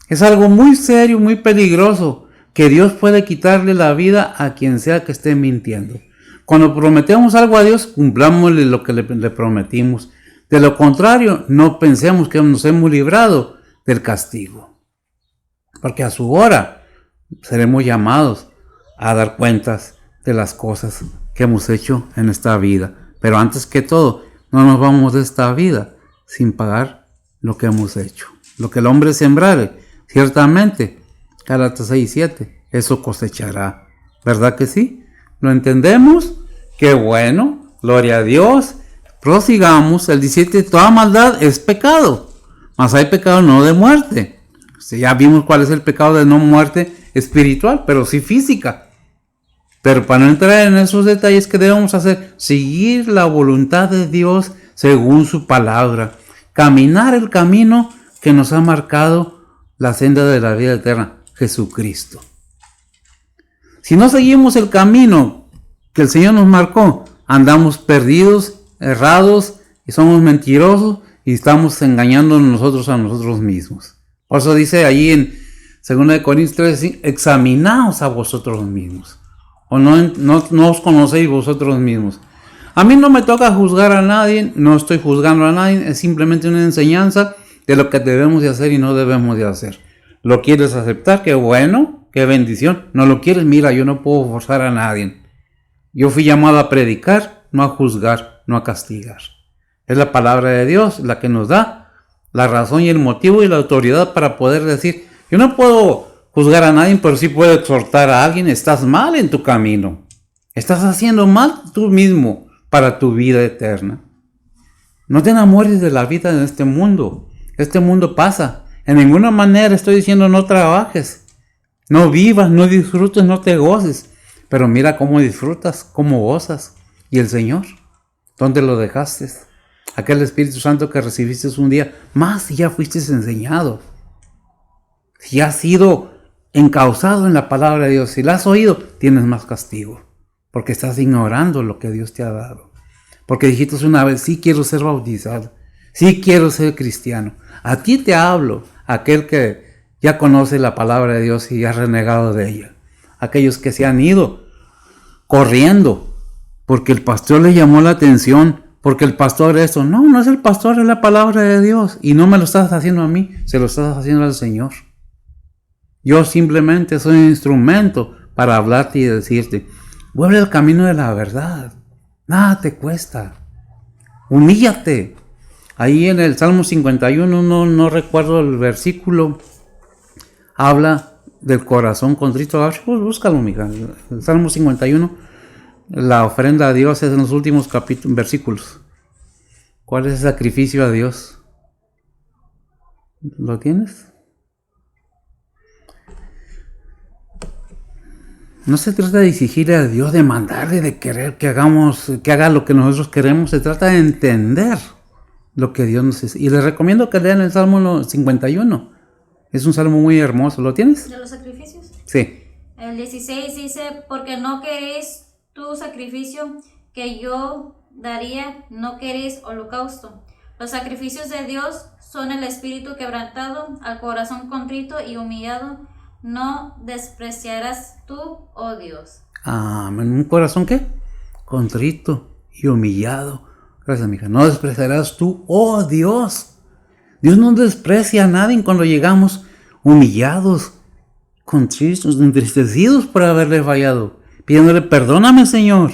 Es algo muy serio, muy peligroso, que Dios puede quitarle la vida a quien sea que esté mintiendo. Cuando prometemos algo a Dios, cumplámosle lo que le prometimos. De lo contrario, no pensemos que nos hemos librado del castigo. Porque a su hora seremos llamados a dar cuentas de las cosas que hemos hecho en esta vida. Pero antes que todo, no nos vamos de esta vida sin pagar lo que hemos hecho. Lo que el hombre sembrare, ciertamente, Gálatas 6:7, eso cosechará. ¿Verdad que sí? ¿Lo entendemos? ¡Qué bueno! Gloria a Dios. Prosigamos. El 17, toda maldad es pecado, mas hay pecado no de muerte. Ya vimos cuál es el pecado de no muerte espiritual, pero sí física. Pero para no entrar en esos detalles, ¿qué debemos hacer? Seguir la voluntad de Dios según su palabra. Caminar el camino que nos ha marcado la senda de la vida eterna, Jesucristo. Si no seguimos el camino que el Señor nos marcó, andamos perdidos, errados, y somos mentirosos y estamos engañándonos nosotros a nosotros mismos. Por eso dice allí en 2 Corintios 3, examinaos a vosotros mismos. O no os conocéis vosotros mismos. A mí no me toca juzgar a nadie, no estoy juzgando a nadie, es simplemente una enseñanza de lo que debemos de hacer y no debemos de hacer. ¿Lo quieres aceptar? Qué bueno, qué bendición. ¿No lo quieres? Mira, yo no puedo forzar a nadie. Yo fui llamado a predicar, no a juzgar, no a castigar. Es la palabra de Dios la que nos da la razón y el motivo y la autoridad para poder decir, yo no puedo juzgar a nadie, pero sí puedo exhortar a alguien. Estás mal en tu camino. Estás haciendo mal tú mismo para tu vida eterna. No te enamores de la vida en este mundo. Este mundo pasa. En ninguna manera estoy diciendo no trabajes, no vivas, no disfrutes, no te goces. Pero mira cómo disfrutas, cómo gozas. ¿Y el Señor? ¿Dónde lo dejaste? Aquel Espíritu Santo que recibiste un día, más si ya fuiste enseñado. Si has sido encauzado en la palabra de Dios, si la has oído, tienes más castigo, porque estás ignorando lo que Dios te ha dado. Porque dijiste una vez, sí quiero ser bautizado, sí quiero ser cristiano. A ti te hablo, aquel que ya conoce la palabra de Dios y ha renegado de ella. Aquellos que se han ido corriendo, porque el pastor le llamó la atención, porque el pastor eso. No, no es el pastor, es la palabra de Dios. Y no me lo estás haciendo a mí, se lo estás haciendo al Señor. Yo simplemente soy un instrumento para hablarte y decirte, vuelve al camino de la verdad. Nada te cuesta. Humíllate. Ahí en el Salmo 51, no recuerdo el versículo, habla del corazón contrito. A ver, búscalo, mija. El Salmo 51, la ofrenda a Dios es en los últimos versículos. ¿Cuál es el sacrificio a Dios? ¿Lo tienes? No se trata de exigirle a Dios, de mandarle, de querer que haga lo que nosotros queremos. Se trata de entender lo que Dios nos dice. Y les recomiendo que lean el Salmo 51. Es un salmo muy hermoso. ¿Lo tienes? ¿De los sacrificios? Sí. El 16 dice, porque no queréis tu sacrificio que yo daría, no queréis holocausto. Los sacrificios de Dios son el espíritu quebrantado, al corazón contrito y humillado, no despreciarás tú, oh Dios. Amén. ¿Un corazón qué? Contrito y humillado. Gracias, mija. No despreciarás tú, oh Dios. Dios no desprecia a nadie cuando llegamos humillados, contritos, entristecidos por haberle fallado, pidiéndole, perdóname, Señor,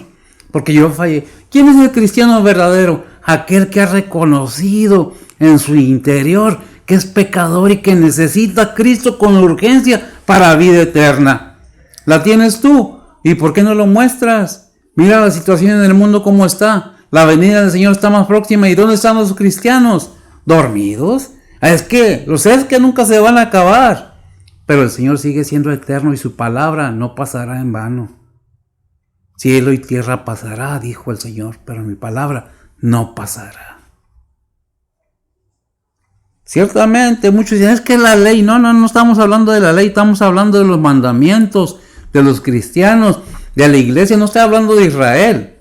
porque yo fallé. ¿Quién es el cristiano verdadero? Aquel que ha reconocido en su interior que es pecador y que necesita a Cristo con urgencia para vida eterna. La tienes tú. ¿Y por qué no lo muestras? Mira la situación en el mundo como está. La venida del Señor está más próxima. ¿Y dónde están los cristianos? ¿Dormidos? Es que los seres que nunca se van a acabar. Pero el Señor sigue siendo eterno y su palabra no pasará en vano. Cielo y tierra pasará, dijo el Señor, pero mi palabra no pasará. Ciertamente, muchos dicen, es que la ley, no estamos hablando de la ley, estamos hablando de los mandamientos, de los cristianos, de la iglesia, no estoy hablando de Israel,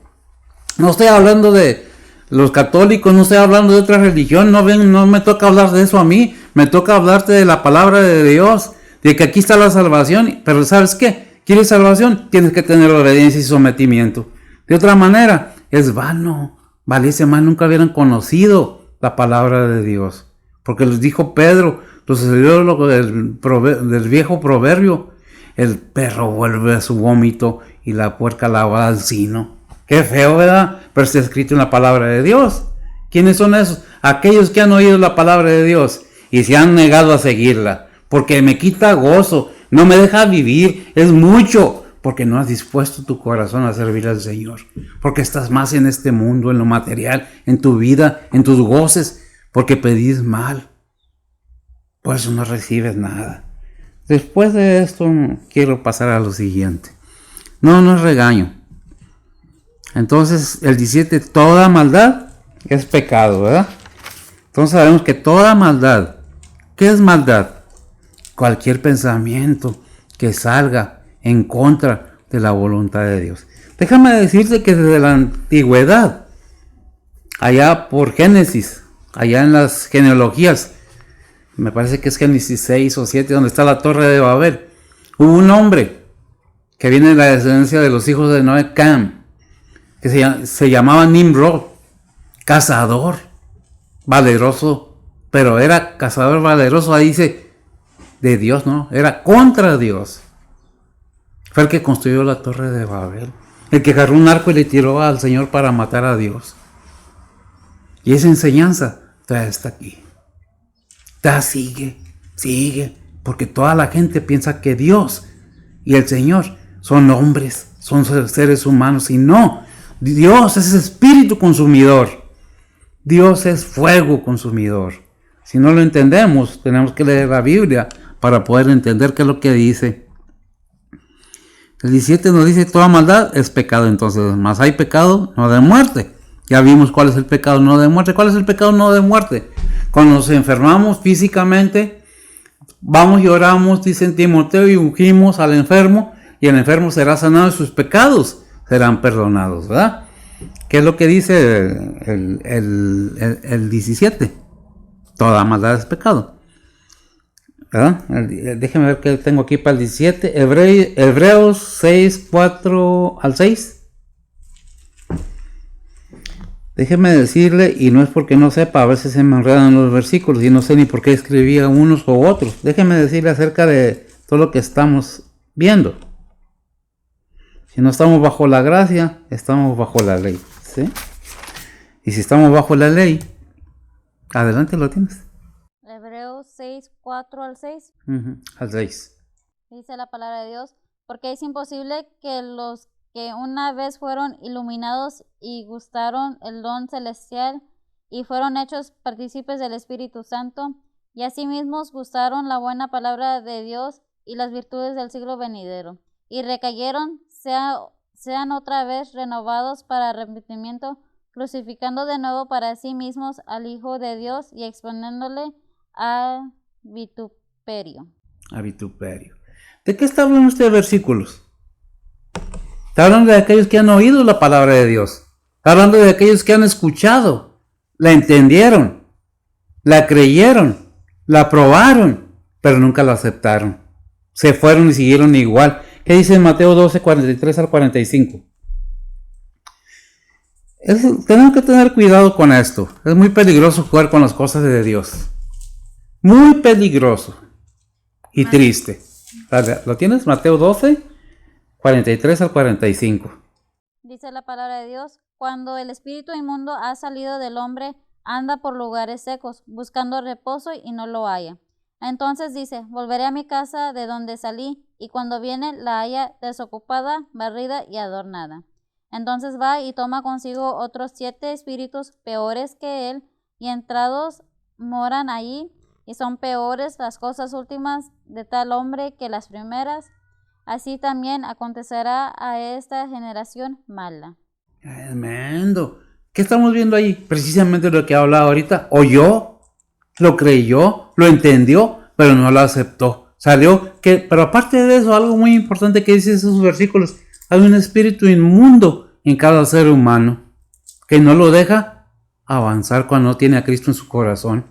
no estoy hablando de los católicos, no estoy hablando de otra religión, no me toca hablar de eso a mí, me toca hablarte de la palabra de Dios, de que aquí está la salvación, pero ¿sabes qué? ¿Quieres salvación? Tienes que tener obediencia y sometimiento. De otra manera, es vano, valiese más, nunca hubieran conocido la palabra de Dios. Porque les dijo Pedro, lo sucedió del viejo proverbio, el perro vuelve a su vómito y la puerca la va al sino. Qué feo, ¿verdad? Pero está escrito en la palabra de Dios. ¿Quiénes son esos? Aquellos que han oído la palabra de Dios y se han negado a seguirla. Porque me quita gozo, no me deja vivir, es mucho. Porque no has dispuesto tu corazón a servir al Señor. Porque estás más en este mundo, en lo material, en tu vida, en tus goces. Porque pedís mal, por eso no recibes nada. Después de esto quiero pasar a lo siguiente. No es regaño. Entonces el 17, toda maldad es pecado, ¿verdad? Entonces sabemos que toda maldad, ¿qué es maldad? Cualquier pensamiento que salga en contra de la voluntad de Dios. Déjame decirte que desde la antigüedad, allá por Génesis, allá en las genealogías, me parece que es Génesis 6 o 7, donde está la torre de Babel, hubo un hombre que viene de la descendencia de los hijos de Noé, Cam, que se llamaba Nimrod, cazador, valeroso, pero era cazador valeroso, ahí dice, de Dios, no, era contra Dios. Fue el que construyó la torre de Babel, el que agarró un arco y le tiró al Señor para matar a Dios. Y esa enseñanza todavía está aquí. Sigue, porque toda la gente piensa que Dios y el Señor son hombres, son seres humanos, y no, Dios es espíritu consumidor, Dios es fuego consumidor. Si no lo entendemos, tenemos que leer la Biblia para poder entender qué es lo que dice. El 17 nos dice, toda maldad es pecado, entonces, más hay pecado, no de muerte. Ya vimos cuál es el pecado no de muerte. ¿Cuál es el pecado no de muerte? Cuando nos enfermamos físicamente, vamos y oramos, dice en Timoteo, y ungimos al enfermo, y el enfermo será sanado y sus pecados serán perdonados, ¿verdad? ¿Qué es lo que dice el 17? Toda maldad es pecado, ¿verdad? Déjenme ver qué tengo aquí para el 17. Hebreos 6, 4 al 6. Déjeme decirle, y no es porque no sepa, a veces se me enredan los versículos y no sé ni por qué escribía unos u otros. Déjeme decirle acerca de todo lo que estamos viendo. Si no estamos bajo la gracia, estamos bajo la ley, ¿sí? Y si estamos bajo la ley, adelante, lo tienes. Hebreos 6, 4 al 6. Al 6. Dice la palabra de Dios, porque es imposible que los que una vez fueron iluminados y gustaron el don celestial y fueron hechos partícipes del Espíritu Santo, y asimismo gustaron la buena palabra de Dios y las virtudes del siglo venidero, y recayeron, sean otra vez renovados para arrepentimiento, crucificando de nuevo para sí mismos al Hijo de Dios y exponiéndole a vituperio. A vituperio. ¿De qué está hablando estos versículos? Está hablando de aquellos que han oído la palabra de Dios. Está hablando de aquellos que han escuchado, la entendieron, la creyeron, la probaron, pero nunca la aceptaron. Se fueron y siguieron igual. ¿Qué dice en Mateo 12, 43 al 45? Tenemos que tener cuidado con esto. Es muy peligroso jugar con las cosas de Dios. Muy peligroso y triste. ¿Lo tienes? Mateo 12, 43 al 45. Dice la palabra de Dios, cuando el espíritu inmundo ha salido del hombre, anda por lugares secos, buscando reposo y no lo halla. Entonces dice, volveré a mi casa de donde salí, y cuando viene la halla desocupada, barrida y adornada. Entonces va y toma consigo otros 7 espíritus peores que él, y entrados moran allí, y son peores las cosas últimas de tal hombre que las primeras. Así también acontecerá a esta generación mala. Tremendo. ¿Qué estamos viendo ahí? Precisamente lo que ha hablado ahorita. Oyó, lo creyó, lo entendió, pero no lo aceptó. Salió que, pero aparte de eso, algo muy importante que dice esos versículos, hay un espíritu inmundo en cada ser humano que no lo deja avanzar cuando no tiene a Cristo en su corazón.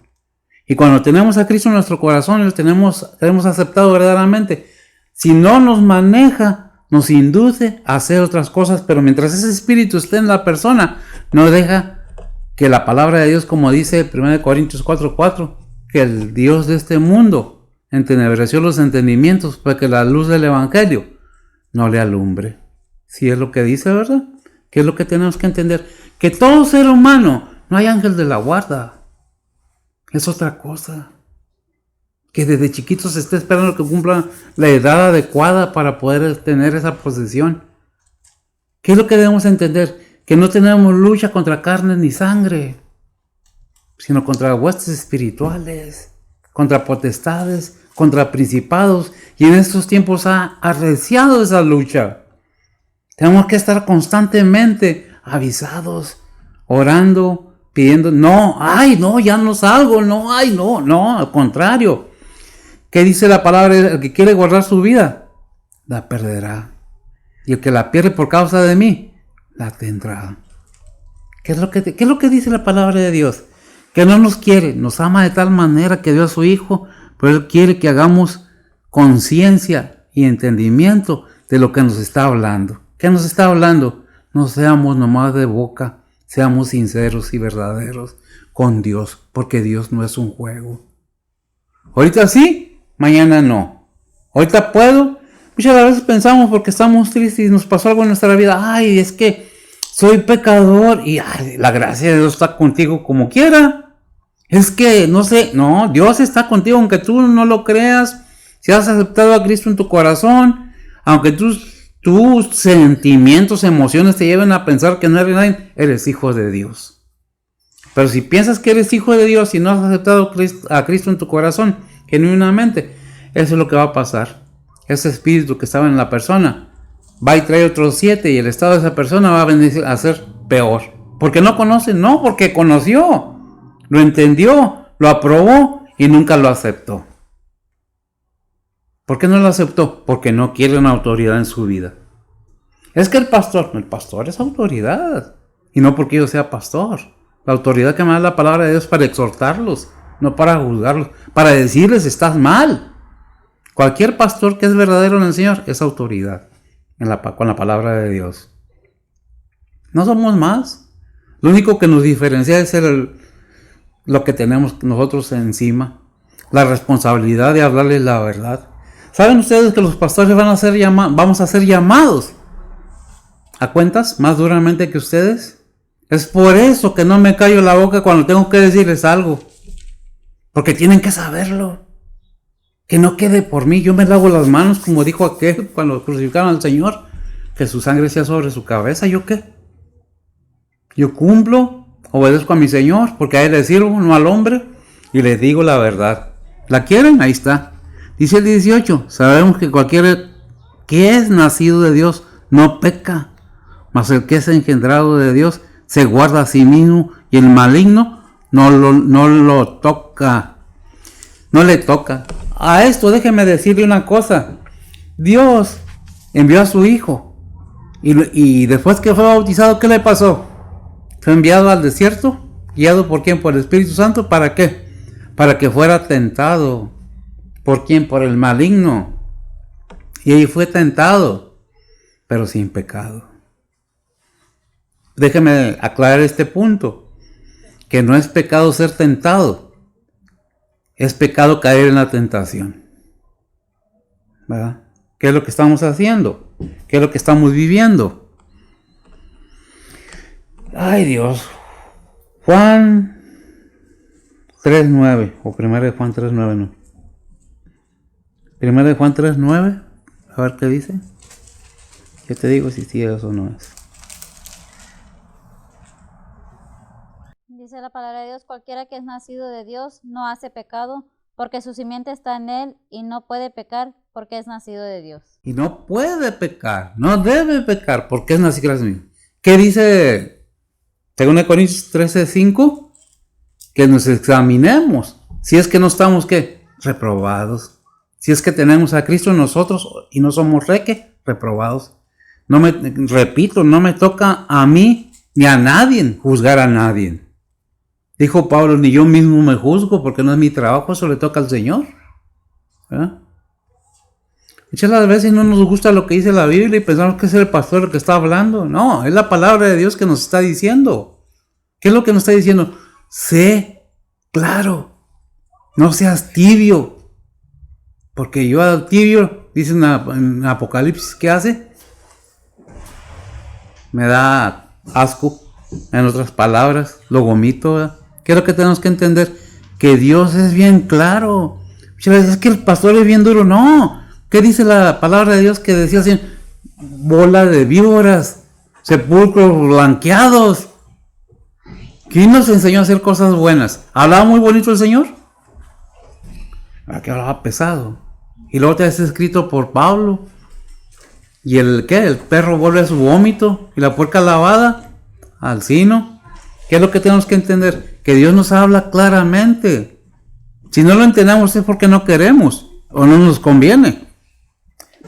Y cuando tenemos a Cristo en nuestro corazón, lo tenemos aceptado verdaderamente. Si no nos maneja, nos induce a hacer otras cosas, pero mientras ese espíritu esté en la persona, no deja que la palabra de Dios, como dice 1 Corintios 4:4, que el Dios de este mundo entenebreció los entendimientos para que la luz del evangelio no le alumbre. Si es lo que dice, ¿verdad? ¿Qué es lo que tenemos que entender? Que todo ser humano, no hay ángel de la guarda. Es otra cosa. Que desde chiquitos se esté esperando que cumpla la edad adecuada para poder tener esa posesión. ¿Qué es lo que debemos entender? Que no tenemos lucha contra carne ni sangre, sino contra huestes espirituales, contra potestades, contra principados. Y en estos tiempos ha arreciado esa lucha. Tenemos que estar constantemente avisados, orando, pidiendo. No, ya no salgo, no, al contrario. ¿Qué dice la palabra? El que quiere guardar su vida, la perderá. Y el que la pierde por causa de mí, la tendrá. ¿Qué es lo que dice la palabra de Dios? Que no nos quiere, nos ama de tal manera que dio a su Hijo, pero Él quiere que hagamos conciencia y entendimiento de lo que nos está hablando. ¿Qué nos está hablando? No seamos nomás de boca, seamos sinceros y verdaderos con Dios, porque Dios no es un juego. Ahorita sí, mañana no. Ahorita puedo. Muchas veces pensamos porque estamos tristes y nos pasó algo en nuestra vida. Es que soy pecador y la gracia de Dios está contigo como quiera. Es que, no sé, no, Dios está contigo aunque tú no lo creas. Si has aceptado a Cristo en tu corazón, aunque tus sentimientos, emociones te lleven a pensar que no eres nadie, eres hijo de Dios. Pero si piensas que eres hijo de Dios y no has aceptado a Cristo en tu corazón, genuinamente, eso es lo que va a pasar. Ese espíritu que estaba en la persona va y trae otros 7 y el estado de esa persona va a venir a ser peor. ¿Porque no conoce? No, porque conoció, lo entendió, lo aprobó y nunca lo aceptó. ¿Por qué no lo aceptó? Porque no quiere una autoridad en su vida. Es que el pastor es autoridad. Y no porque yo sea pastor. La autoridad que me da la palabra de Dios es para exhortarlos, no para juzgarlos, para decirles estás mal. Cualquier pastor que es verdadero en el Señor es autoridad con la palabra de Dios. No somos más. Lo único que nos diferencia es lo que tenemos nosotros encima. La responsabilidad de hablarles la verdad. ¿Saben ustedes que los pastores vamos a ser llamados a cuentas más duramente que ustedes? Es por eso que no me callo la boca cuando tengo que decirles algo. Porque tienen que saberlo. Que no quede por mí. Yo me lavo las manos, como dijo aquel cuando crucificaron al Señor. Que su sangre sea sobre su cabeza. ¿Yo qué? Yo cumplo, obedezco a mi Señor, porque a Él le sirvo, no al hombre. Y les digo la verdad. ¿La quieren? Ahí está. Dice el 18. Sabemos que cualquiera que es nacido de Dios no peca. Mas el que es engendrado de Dios se guarda a sí mismo, y el maligno no lo toca. No le toca. A esto déjeme decirle una cosa. Dios envió a su Hijo. Y después que fue bautizado, ¿qué le pasó? Fue enviado al desierto. ¿Guiado por quién? Por el Espíritu Santo. ¿Para qué? Para que fuera tentado. ¿Por quién? Por el maligno. Y ahí fue tentado, pero sin pecado. Déjeme aclarar este punto, que no es pecado ser tentado, es pecado caer en la tentación. ¿Verdad? ¿Qué es lo que estamos haciendo? ¿Qué es lo que estamos viviendo? Ay Dios. Juan 3.9, o 1 de Juan 3.9, no. 1 de Juan 3.9, a ver qué dice. Yo te digo si sí es o no es. Dice la palabra de Dios, cualquiera que es nacido de Dios no hace pecado, porque su simiente está en él y no puede pecar porque es nacido de Dios. Y no puede pecar, no debe pecar porque es nacido de Dios. ¿Qué dice 2 Corintios 13.5? Que nos examinemos, si es que no estamos, ¿qué? Reprobados. Si es que tenemos a Cristo en nosotros y no somos reprobados. No me toca a mí ni a nadie juzgar a nadie. Dijo Pablo, ni yo mismo me juzgo porque no es mi trabajo, eso le toca al Señor. Muchas las veces no nos gusta lo que dice la Biblia y pensamos que es el pastor el que está hablando. No, es la palabra de Dios que nos está diciendo. ¿Qué es lo que nos está diciendo? Sé claro, no seas tibio. Porque yo al tibio, dice en Apocalipsis, ¿qué hace? Me da asco, en otras palabras, lo vomito, ¿verdad? ¿Qué es lo que tenemos que entender? Que Dios es bien claro. Muchas veces es que el pastor es bien duro. No. ¿Qué dice la palabra de Dios que decía así? Bola de víboras, sepulcros blanqueados. ¿Quién nos enseñó a hacer cosas buenas? ¿Hablaba muy bonito el Señor? Que hablaba pesado. Y luego te has escrito por Pablo. ¿Y el qué? El perro vuelve a su vómito y la puerca lavada al sino. ¿Qué es lo que tenemos que entender? Que Dios nos habla claramente. Si no lo entendemos es porque no queremos o no nos conviene.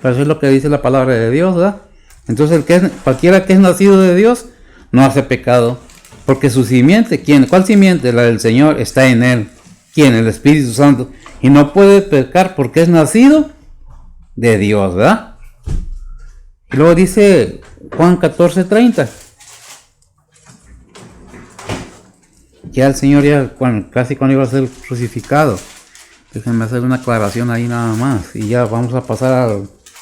Pero eso es lo que dice la palabra de Dios, ¿verdad? Entonces cualquiera que es nacido de Dios no hace pecado. Porque su simiente, ¿quién? ¿Cuál simiente? La del Señor está en él. ¿Quién? El Espíritu Santo. Y no puede pecar porque es nacido de Dios, ¿verdad? Y luego dice Juan 14:30. Ya el Señor casi cuando iba a ser crucificado. Déjenme hacer una aclaración ahí nada más. Y ya vamos a pasar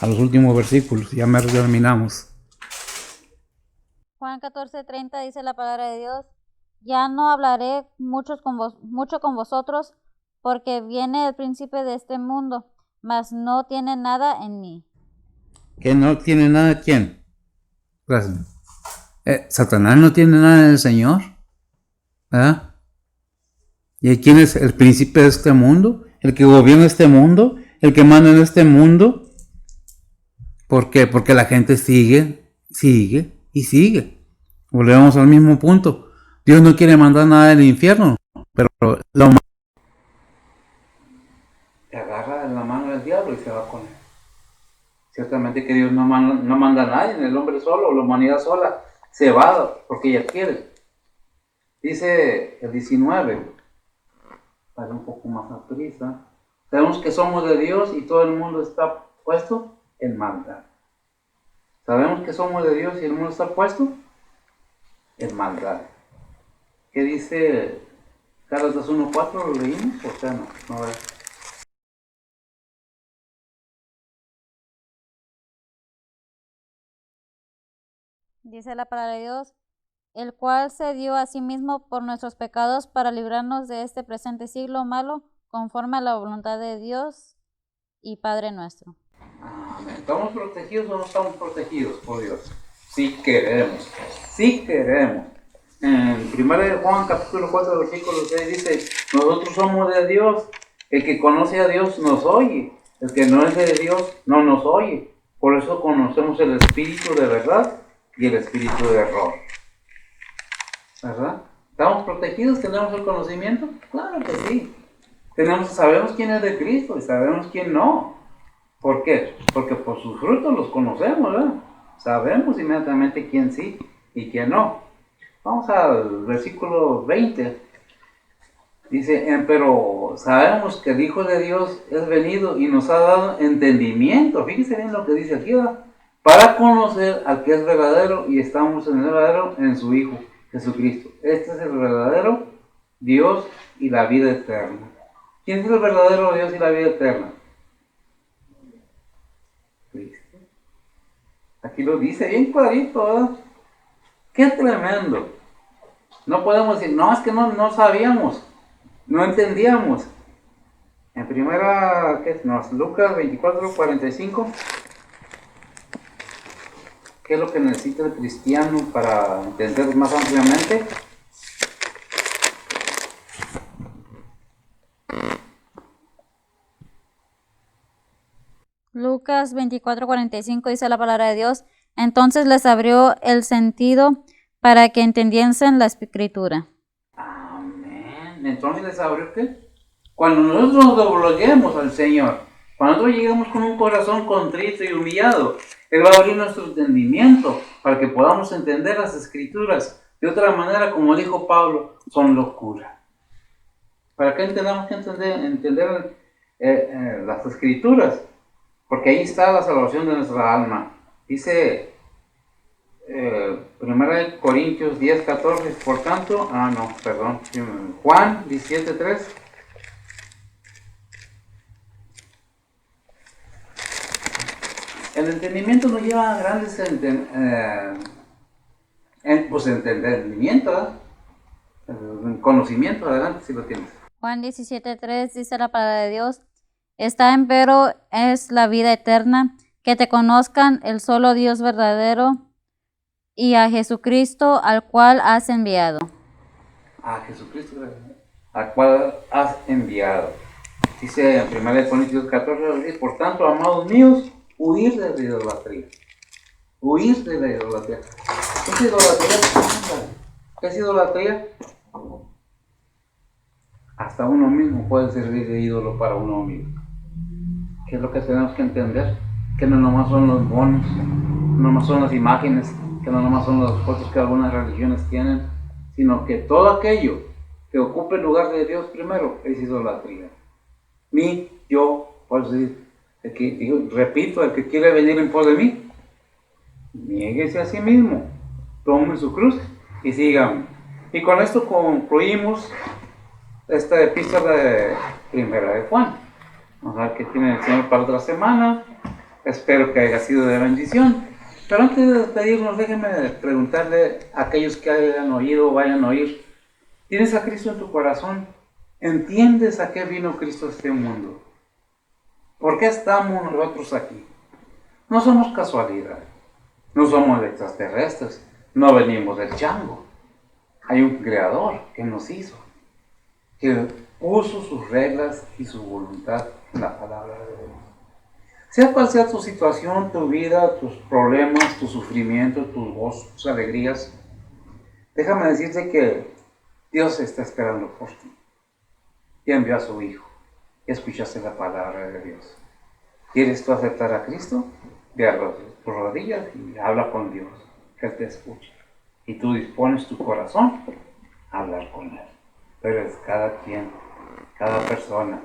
a los últimos versículos. Ya me terminamos. Juan 14:30 dice la palabra de Dios, ya no hablaré mucho con vosotros, porque viene el príncipe de este mundo, mas no tiene nada en mí. ¿Que no tiene nada quién? Gracias. Satanás no tiene nada en el Señor. ¿Verdad? ¿Y quién es el príncipe de este mundo? El que gobierna este mundo, el que manda en este mundo. ¿Por qué? Porque la gente sigue y sigue. Volvemos al mismo punto. Dios no quiere mandar nada del infierno, pero lo te agarra en la mano del diablo se va con él. Ciertamente que Dios no manda a nadie, el hombre solo, la humanidad sola, se va porque ella quiere. Dice el 19, para un poco más a prisa, sabemos que somos de Dios y todo el mundo está puesto en maldad. Sabemos que somos de Dios y el mundo está puesto en maldad. ¿Qué dice Gálatas 1:4? ¿Lo leímos? O sea, no. Dice la palabra de Dios, el cual se dio a sí mismo por nuestros pecados para librarnos de este presente siglo malo, conforme a la voluntad de Dios y Padre nuestro. ¿Estamos protegidos o no estamos protegidos por Dios? Sí queremos, sí queremos. En 1 Juan capítulo 4 versículo 6 dice, nosotros somos de Dios, el que conoce a Dios nos oye, el que no es de Dios no nos oye. Por eso conocemos el espíritu de verdad y el espíritu de error. ¿Verdad? ¿Estamos protegidos? ¿Tenemos el conocimiento? Claro que sí. Sabemos quién es de Cristo y sabemos quién no. ¿Por qué? Porque por sus frutos los conocemos, ¿verdad? Sabemos inmediatamente quién sí y quién no. Vamos al versículo 20. Dice, pero sabemos que el Hijo de Dios es venido y nos ha dado entendimiento. Fíjense bien lo que dice aquí, ¿verdad? Para conocer al que es verdadero y estamos en el verdadero en su Hijo, Jesucristo. Este es el verdadero Dios y la vida eterna. ¿Quién es el verdadero Dios y la vida eterna? Cristo. Aquí lo dice bien clarito, ¿verdad? ¡Qué tremendo! No podemos decir, no, es que no sabíamos, no entendíamos. En primera, ¿qué es? No, Lucas 24:45. ¿Qué es lo que necesita el cristiano para entender más ampliamente? Lucas 24:45 dice la palabra de Dios, entonces les abrió el sentido para que entendiesen la escritura. Amén. Entonces les abrió ¿qué? Cuando nosotros nos dobleguemos al Señor, cuando nosotros lleguemos con un corazón contrito y humillado, Él va a abrir nuestro entendimiento para que podamos entender las escrituras. De otra manera, como dijo Pablo, son locura. ¿Para qué tenemos que entender las escrituras? Porque ahí está la salvación de nuestra alma. Dice 1 Corintios 10:14, por tanto, Juan 17:3. El entendimiento nos lleva a grandes entendimiento, el conocimiento. Adelante si lo tienes. Juan 17:3 dice la palabra de Dios, está empero es la vida eterna, que te conozcan el solo Dios verdadero y a Jesucristo al cual has enviado. A Jesucristo al cual has enviado. Dice en 1 Corintios 14, por tanto, amados míos, huir de la idolatría. Huir de la idolatría. ¿Qué es idolatría? ¿Qué es idolatría? Hasta uno mismo puede servir de ídolo para uno mismo. ¿Qué es lo que tenemos que entender? Que no nomás son los monos, no nomás son las imágenes, que no nomás son las fotos que algunas religiones tienen, sino que todo aquello que ocupe el lugar de Dios primero es idolatría. Yo, por decir, repito, el que quiere venir en pos de mí, niéguese a sí mismo, tome su cruz y sígame. Y con esto concluimos esta epístola de Primera de Juan. Vamos a ver qué tiene el Señor para otra semana. Espero que haya sido de bendición. Pero antes de despedirnos, déjenme preguntarle a aquellos que hayan oído o vayan a oír: ¿tienes a Cristo en tu corazón? ¿Entiendes a qué vino Cristo a este mundo? ¿Por qué estamos nosotros aquí? No somos casualidad, no somos extraterrestres, no venimos del chango. Hay un creador que nos hizo, que puso sus reglas y su voluntad en la palabra de Dios. Sea cual sea tu situación, tu vida, tus problemas, tu sufrimiento, tus gozos, tus alegrías, déjame decirte que Dios está esperando por ti. Y envió a su Hijo. Y escuchaste la palabra de Dios. ¿Quieres tú aceptar a Cristo? Ve a tus rodillas y habla con Dios, que Él te escuche. Y tú dispones tu corazón a hablar con Él. Pero es cada quien, cada persona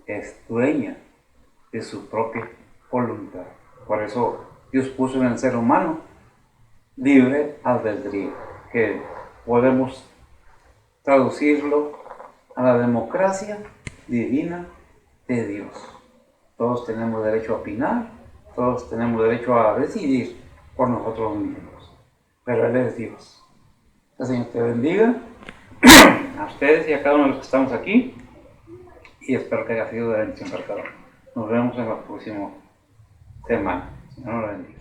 es dueña de su propia voluntad. Por eso Dios puso en el ser humano libre albedrío, que podemos traducirlo a la democracia divina de Dios. Todos tenemos derecho a opinar, todos tenemos derecho a decidir por nosotros mismos, pero Él es Dios. El Señor te bendiga a ustedes y a cada uno de los que estamos aquí, y espero que haya sido de bendición para cada uno. Nos vemos en la próxima semana. Señor lo bendiga.